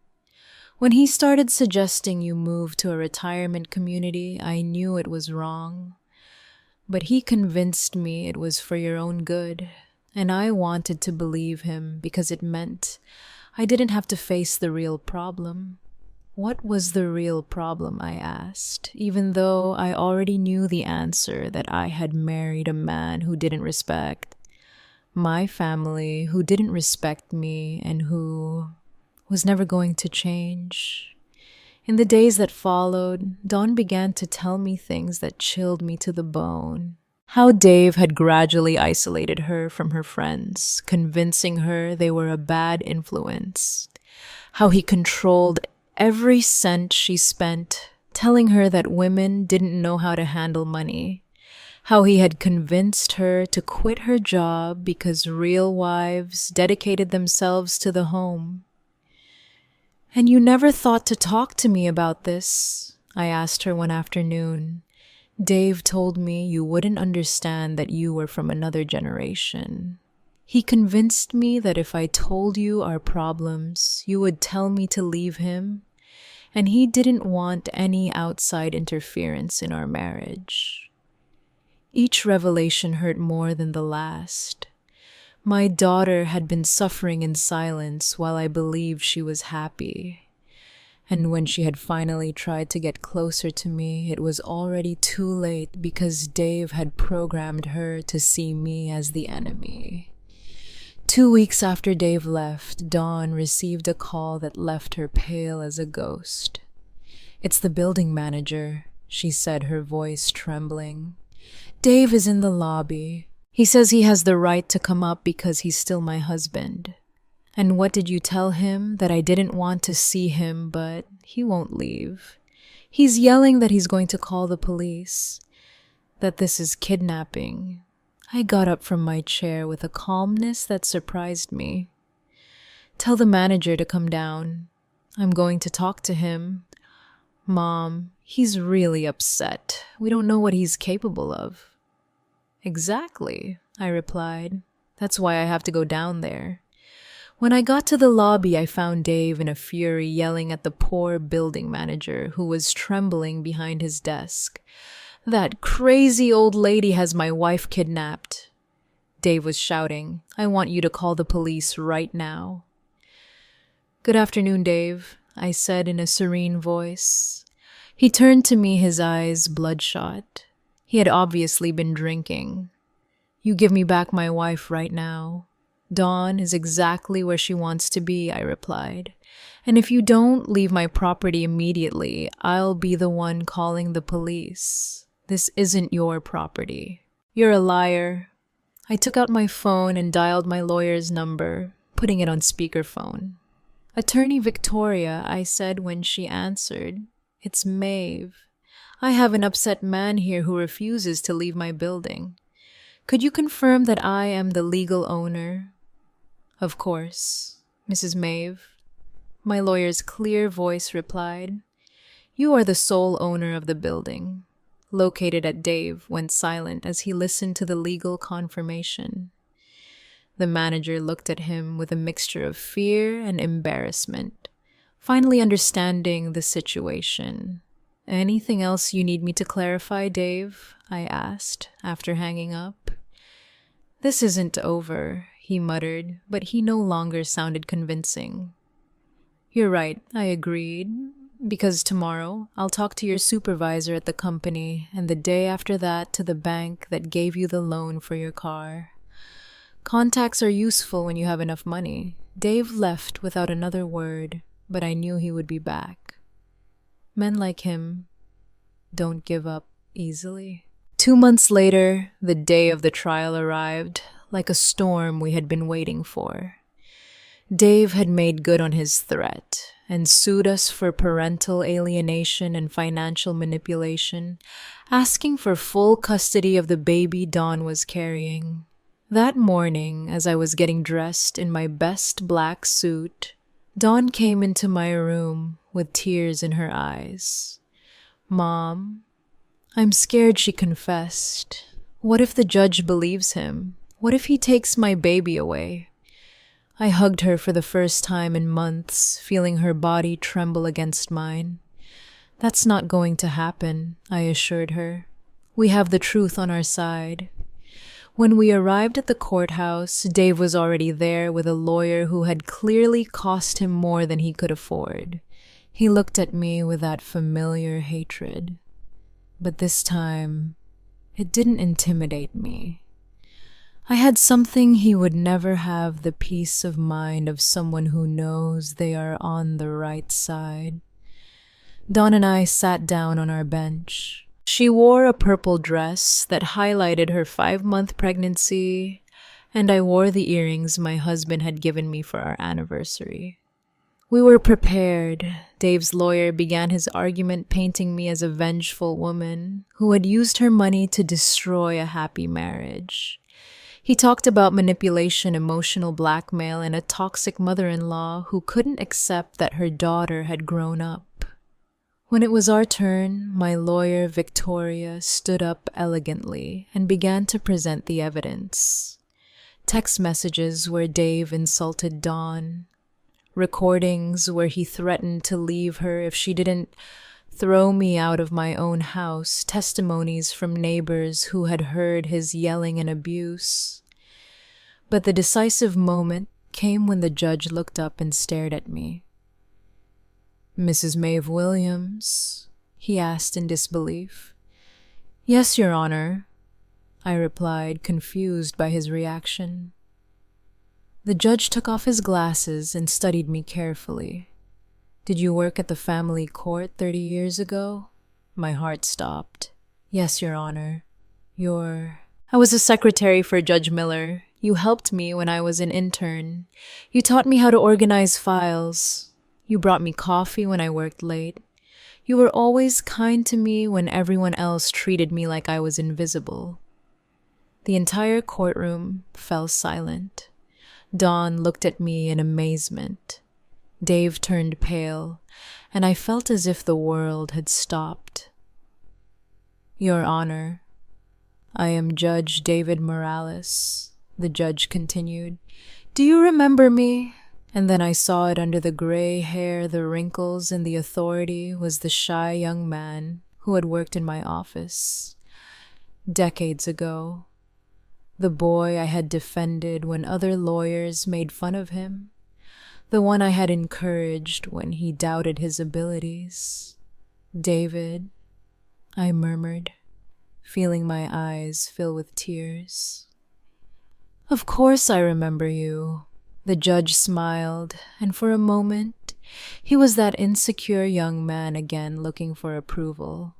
"When he started suggesting you move to a retirement community, I knew it was wrong. But he convinced me it was for your own good, and I wanted to believe him because it meant I didn't have to face the real problem." "What was the real problem?" I asked, even though I already knew the answer, that I had married a man who didn't respect my family, who didn't respect me, and who was never going to change. In the days that followed, Dawn began to tell me things that chilled me to the bone. How Dave had gradually isolated her from her friends, convincing her they were a bad influence. How he controlled every cent she spent, telling her that women didn't know how to handle money. How he had convinced her to quit her job because real wives dedicated themselves to the home. "And you never thought to talk to me about this?" I asked her one afternoon. "Dave told me you wouldn't understand, that you were from another generation. He convinced me that if I told you our problems, you would tell me to leave him, and he didn't want any outside interference in our marriage." Each revelation hurt more than the last. My daughter had been suffering in silence while I believed she was happy. And when she had finally tried to get closer to me, it was already too late because Dave had programmed her to see me as the enemy. 2 weeks after Dave left, Dawn received a call that left her pale as a ghost. "It's the building manager," she said, her voice trembling. "Dave is in the lobby. He says he has the right to come up because he's still my husband." "And what did you tell him?" "That I didn't want to see him, but he won't leave. He's yelling that he's going to call the police, that this is kidnapping." I got up from my chair with a calmness that surprised me. "Tell the manager to come down. I'm going to talk to him." "Mom, he's really upset. We don't know what he's capable of." "Exactly," I replied. "That's why I have to go down there." When I got to the lobby, I found Dave in a fury, yelling at the poor building manager who was trembling behind his desk. "That crazy old lady has my wife kidnapped." Dave was shouting, "I want you to call the police right now." "Good afternoon, Dave," I said in a serene voice. He turned to me, his eyes bloodshot. He had obviously been drinking. You give me back my wife right now. Dawn is exactly where she wants to be, I replied. And if you don't leave my property immediately, I'll be the one calling the police. This isn't your property. You're a liar. I took out my phone and dialed my lawyer's number, putting it on speakerphone. Attorney Victoria, I said when she answered. It's Maeve. I have an upset man here who refuses to leave my building. Could you confirm that I am the legal owner? Of course, Mrs. Maeve. My lawyer's clear voice replied. You are the sole owner of the building. Located at Dave went silent as he listened to the legal confirmation. The manager looked at him with a mixture of fear and embarrassment, finally understanding the situation. Anything else you need me to clarify, Dave? I asked after hanging up. This isn't over, he muttered, but he no longer sounded convincing. You're right, I agreed, because tomorrow I'll talk to your supervisor at the company and the day after that to the bank that gave you the loan for your car. Contacts are useful when you have enough money. Dave left without another word, but I knew he would be back. Men like him don't give up easily. 2 months later, the day of the trial arrived, like a storm we had been waiting for. Dave had made good on his threat and sued us for parental alienation and financial manipulation, asking for full custody of the baby Dawn was carrying. That morning, as I was getting dressed in my best black suit, Dawn came into my room with tears in her eyes. Mom, I'm scared, she confessed. What if the judge believes him? What if he takes my baby away? I hugged her for the first time in months, feeling her body tremble against mine. That's not going to happen, I assured her. We have the truth on our side. When we arrived at the courthouse, Dave was already there with a lawyer who had clearly cost him more than he could afford. He looked at me with that familiar hatred. But this time, it didn't intimidate me. I had something he would never have, the peace of mind of someone who knows they are on the right side. Dawn and I sat down on our bench. She wore a purple dress that highlighted her 5-month pregnancy, and I wore the earrings my husband had given me for our anniversary. We were prepared. Dave's lawyer began his argument painting me as a vengeful woman who had used her money to destroy a happy marriage. He talked about manipulation, emotional blackmail, and a toxic mother-in-law who couldn't accept that her daughter had grown up. When it was our turn, my lawyer, Victoria, stood up elegantly and began to present the evidence. Text messages where Dave insulted Dawn, recordings where he threatened to leave her if she didn't throw me out of my own house, testimonies from neighbors who had heard his yelling and abuse. But the decisive moment came when the judge looked up and stared at me. Mrs. Maeve Williams, he asked in disbelief. Yes, Your Honor, I replied, confused by his reaction. The judge took off his glasses and studied me carefully. Did you work at the family court 30 years ago? My heart stopped. Yes, Your Honor. I was a secretary for Judge Miller. You helped me when I was an intern. You taught me how to organize files. You brought me coffee when I worked late. You were always kind to me when everyone else treated me like I was invisible. The entire courtroom fell silent. Dawn looked at me in amazement. Dave turned pale, and I felt as if the world had stopped. Your Honor, I am Judge David Morales, the judge continued. Do you remember me? And then I saw it under the gray hair, the wrinkles, and the authority was the shy young man who had worked in my office. Decades ago, the boy I had defended when other lawyers made fun of him, the one I had encouraged when he doubted his abilities. David, I murmured, feeling my eyes fill with tears. Of course I remember you. The judge smiled, and for a moment, he was that insecure young man again looking for approval.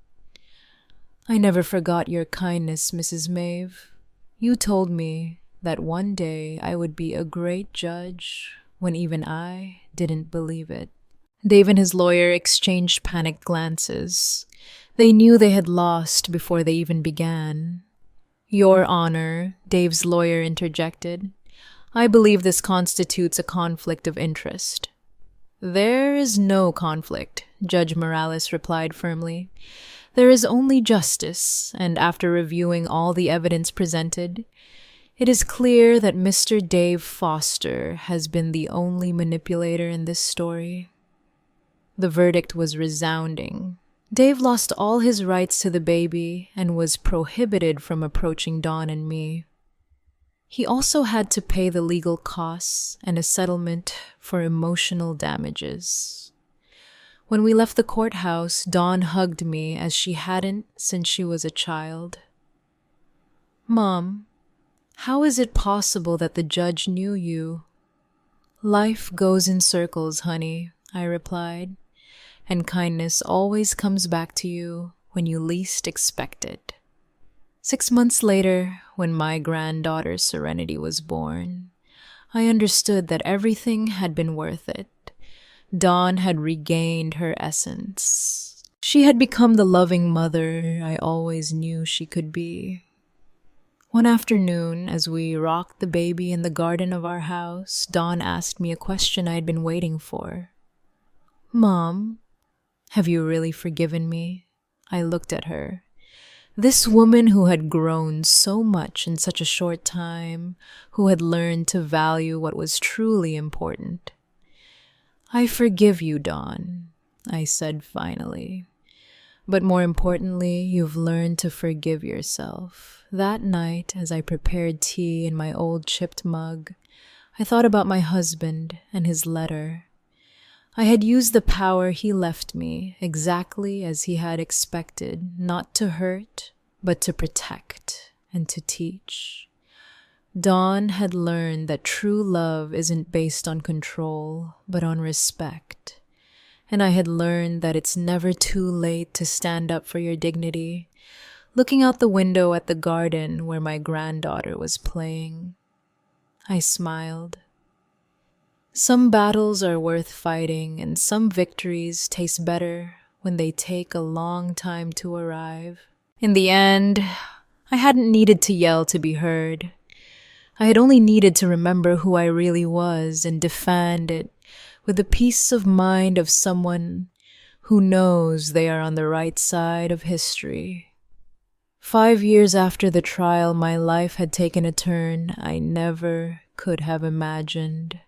I never forgot your kindness, Mrs. Maeve. You told me that one day I would be a great judge when even I didn't believe it. Dave and his lawyer exchanged panicked glances. They knew they had lost before they even began. Your Honor, Dave's lawyer interjected, I believe this constitutes a conflict of interest. There is no conflict, Judge Morales replied firmly. There is only justice, and after reviewing all the evidence presented, it is clear that Mr. Dave Foster has been the only manipulator in this story. The verdict was resounding. Dave lost all his rights to the baby and was prohibited from approaching Dawn and me. He also had to pay the legal costs and a settlement for emotional damages. When we left the courthouse, Dawn hugged me as she hadn't since she was a child. Mom, how is it possible that the judge knew you? Life goes in circles, honey, I replied, and kindness always comes back to you when you least expect it. 6 months later, when my granddaughter Serenity was born, I understood that everything had been worth it. Dawn had regained her essence. She had become the loving mother I always knew she could be. One afternoon, as we rocked the baby in the garden of our house, Dawn asked me a question I had been waiting for. Mom, have you really forgiven me? I looked at her. This woman who had grown so much in such a short time, who had learned to value what was truly important. I forgive you, Dawn, I said finally. But more importantly, you've learned to forgive yourself. That night, as I prepared tea in my old chipped mug, I thought about my husband and his letter. I had used the power he left me exactly as he had expected, not to hurt, but to protect and to teach. Dawn had learned that true love isn't based on control, but on respect. And I had learned that it's never too late to stand up for your dignity. Looking out the window at the garden where my granddaughter was playing, I smiled. Some battles are worth fighting, and some victories taste better when they take a long time to arrive. In the end, I hadn't needed to yell to be heard. I had only needed to remember who I really was and defend it with the peace of mind of someone who knows they are on the right side of history. 5 years after the trial, my life had taken a turn I never could have imagined.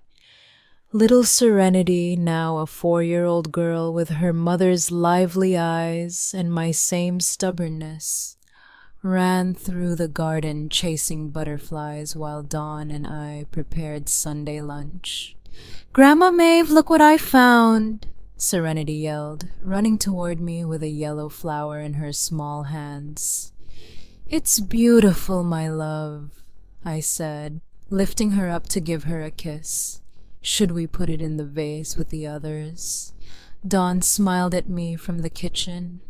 Little Serenity, now a 4-year-old girl with her mother's lively eyes and my same stubbornness, ran through the garden chasing butterflies while Dawn and I prepared Sunday lunch. Grandma Maeve, look what I found, Serenity yelled, running toward me with a yellow flower in her small hands. It's beautiful, my love, I said, lifting her up to give her a kiss. Should we put it in the vase with the others? Dawn smiled at me from the kitchen.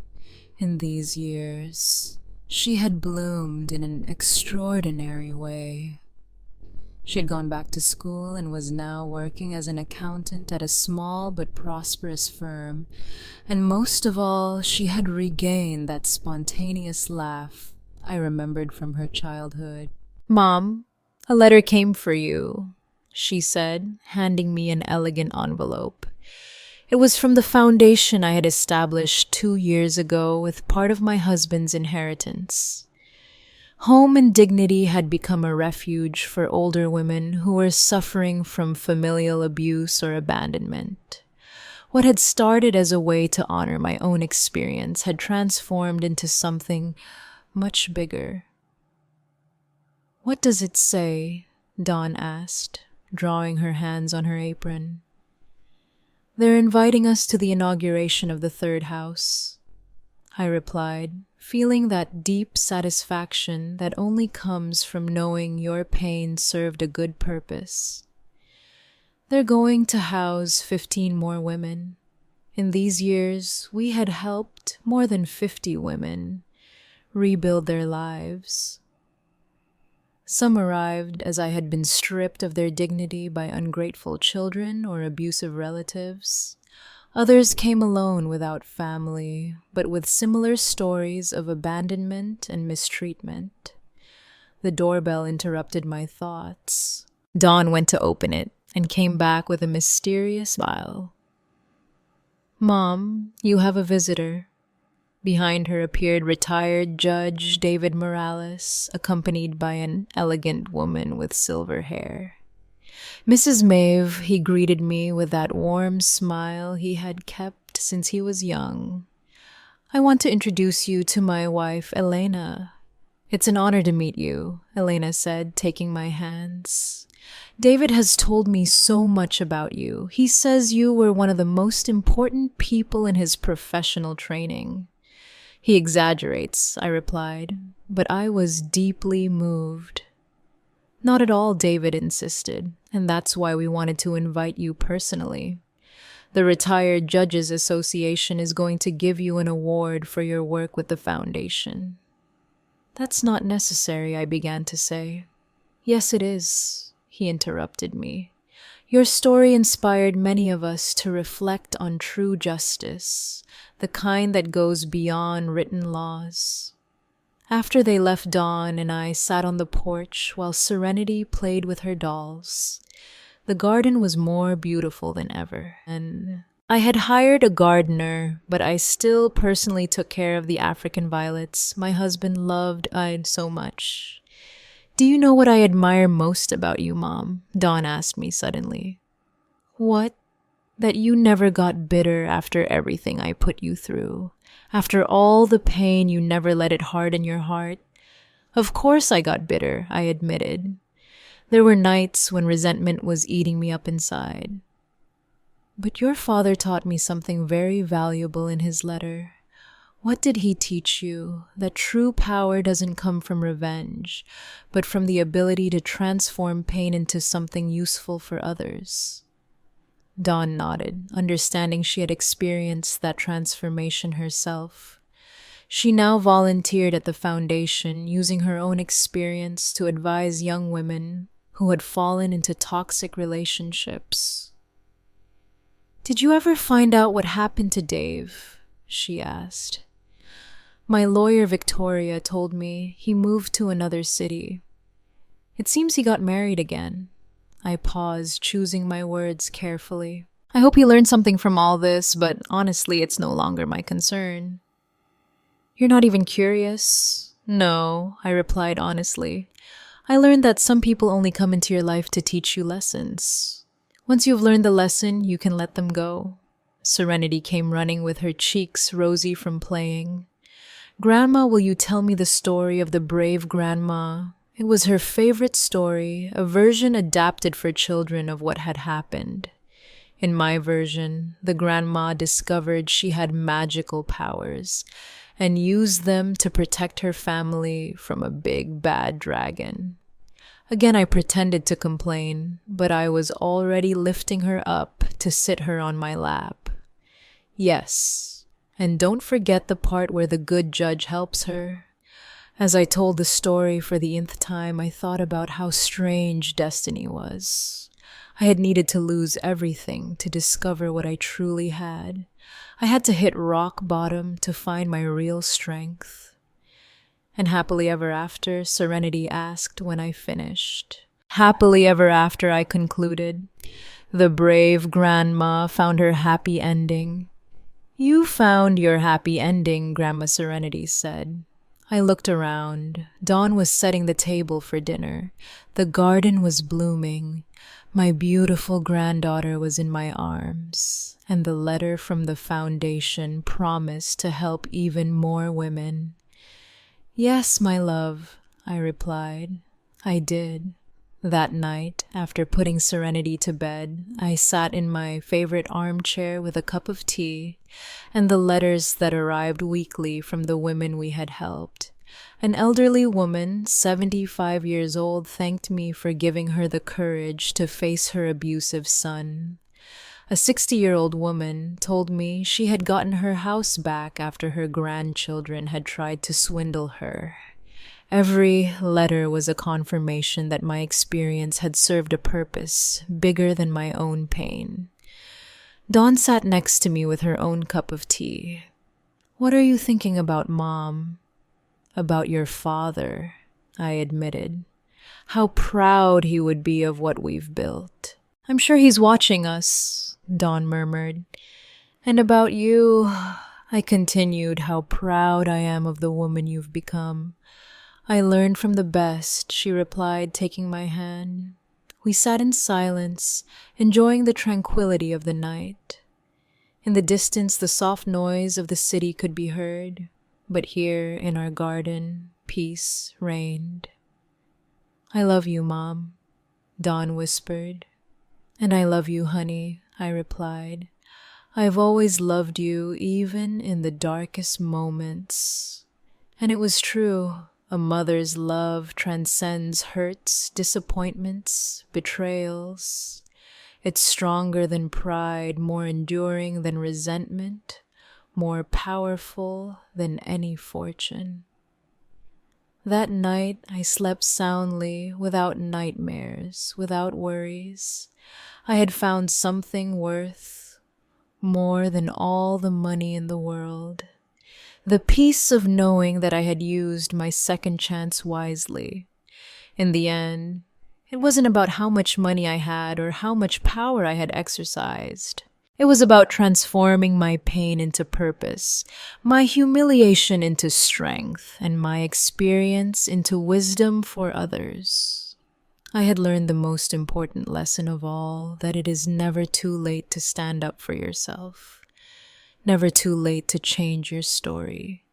In these years, she had bloomed in an extraordinary way. She had gone back to school and was now working as an accountant at a small but prosperous firm. And most of all, she had regained that spontaneous laugh I remembered from her childhood. Mom, a letter came for you, she said, handing me an elegant envelope. It was from the foundation I had established 2 years ago with part of my husband's inheritance. Home and Dignity had become a refuge for older women who were suffering from familial abuse or abandonment. What had started as a way to honor my own experience had transformed into something much bigger. What does it say? Dawn asked, drawing her hands on her apron. They're inviting us to the inauguration of the third house, I replied, feeling that deep satisfaction that only comes from knowing your pain served a good purpose. They're going to house 15 more women. In these years, we had helped more than 50 women rebuild their lives. Some arrived as I had been stripped of their dignity by ungrateful children or abusive relatives. Others came alone without family, but with similar stories of abandonment and mistreatment. The doorbell interrupted my thoughts. Dawn went to open it and came back with a mysterious smile. "Mom, you have a visitor." Behind her appeared retired Judge David Morales, accompanied by an elegant woman with silver hair. "Mrs. Maeve," he greeted me with that warm smile he had kept since he was young. "I want to introduce you to my wife, Elena." "It's an honor to meet you," Elena said, taking my hands. "David has told me so much about you. He says you were one of the most important people in his professional training." "He exaggerates," I replied, but I was deeply moved. "Not at all," David insisted, "and that's why we wanted to invite you personally. The Retired Judges Association is going to give you an award for your work with the foundation." "That's not necessary," I began to say. "Yes, it is," he interrupted me. "Your story inspired many of us to reflect on true justice, the kind that goes beyond written laws." After they left, Dawn and I sat on the porch while Serenity played with her dolls. The garden was more beautiful than ever, and I had hired a gardener, but I still personally took care of the African violets my husband loved so much. "Do you know what I admire most about you, Mom?" Dawn asked me suddenly. "What?" "That you never got bitter after everything I put you through. After all the pain, you never let it harden your heart." "Of course I got bitter," I admitted. There were nights when resentment was eating me up inside. "But your father taught me something very valuable in his letter. What did he teach you? That true power doesn't come from revenge, but from the ability to transform pain into something useful for others." Dawn nodded, understanding she had experienced that transformation herself. She now volunteered at the foundation, using her own experience to advise young women who had fallen into toxic relationships. "Did you ever find out what happened to Dave?" she asked. "My lawyer, Victoria, told me he moved to another city. It seems he got married again." I paused, choosing my words carefully. "I hope he learned something from all this, but honestly, it's no longer my concern." "You're not even curious?" "No," I replied honestly. "I learned that some people only come into your life to teach you lessons. Once you've learned the lesson, you can let them go." Serenity came running with her cheeks rosy from playing. "Grandma, will you tell me the story of the brave grandma?" It was her favorite story, a version adapted for children of what had happened. In my version, the grandma discovered she had magical powers and used them to protect her family from a big bad dragon. Again, I pretended to complain, but I was already lifting her up to sit her on my lap. "Yes, and don't forget the part where the good judge helps her." As I told the story for the nth time, I thought about how strange destiny was. I had needed to lose everything to discover what I truly had. I had to hit rock bottom to find my real strength. "And happily ever after?" Serenity asked when I finished. "Happily ever after," I concluded. "The brave grandma found her happy ending." "You found your happy ending," Grandma Serenity said. I looked around. Dawn was setting the table for dinner. The garden was blooming. My beautiful granddaughter was in my arms, and the letter from the foundation promised to help even more women. "Yes, my love," I replied. I did. That night, after putting Serenity to bed, I sat in my favorite armchair with a cup of tea and the letters that arrived weekly from the women we had helped. An elderly woman, 75 years old, thanked me for giving her the courage to face her abusive son. A 60-year-old woman told me she had gotten her house back after her grandchildren had tried to swindle her. Every letter was a confirmation that my experience had served a purpose bigger than my own pain. Dawn sat next to me with her own cup of tea. "What are you thinking about, Mom?" "About your father," I admitted. "How proud he would be of what we've built." "I'm sure he's watching us," Dawn murmured. "And about you," I continued, "how proud I am of the woman you've become." "I learned from the best," she replied, taking my hand. We sat in silence, enjoying the tranquility of the night. In the distance, the soft noise of the city could be heard, but here in our garden, peace reigned. "I love you, Mom," Dawn whispered. "And I love you, honey," I replied. "I've always loved you, even in the darkest moments." And it was true. A mother's love transcends hurts, disappointments, betrayals. It's stronger than pride, more enduring than resentment, more powerful than any fortune. That night, I slept soundly, without nightmares, without worries. I had found something worth more than all the money in the world. The peace of knowing that I had used my second chance wisely. In the end, it wasn't about how much money I had or how much power I had exercised. It was about transforming my pain into purpose, my humiliation into strength, and my experience into wisdom for others. I had learned the most important lesson of all, that it is never too late to stand up for yourself. Never too late to change your story.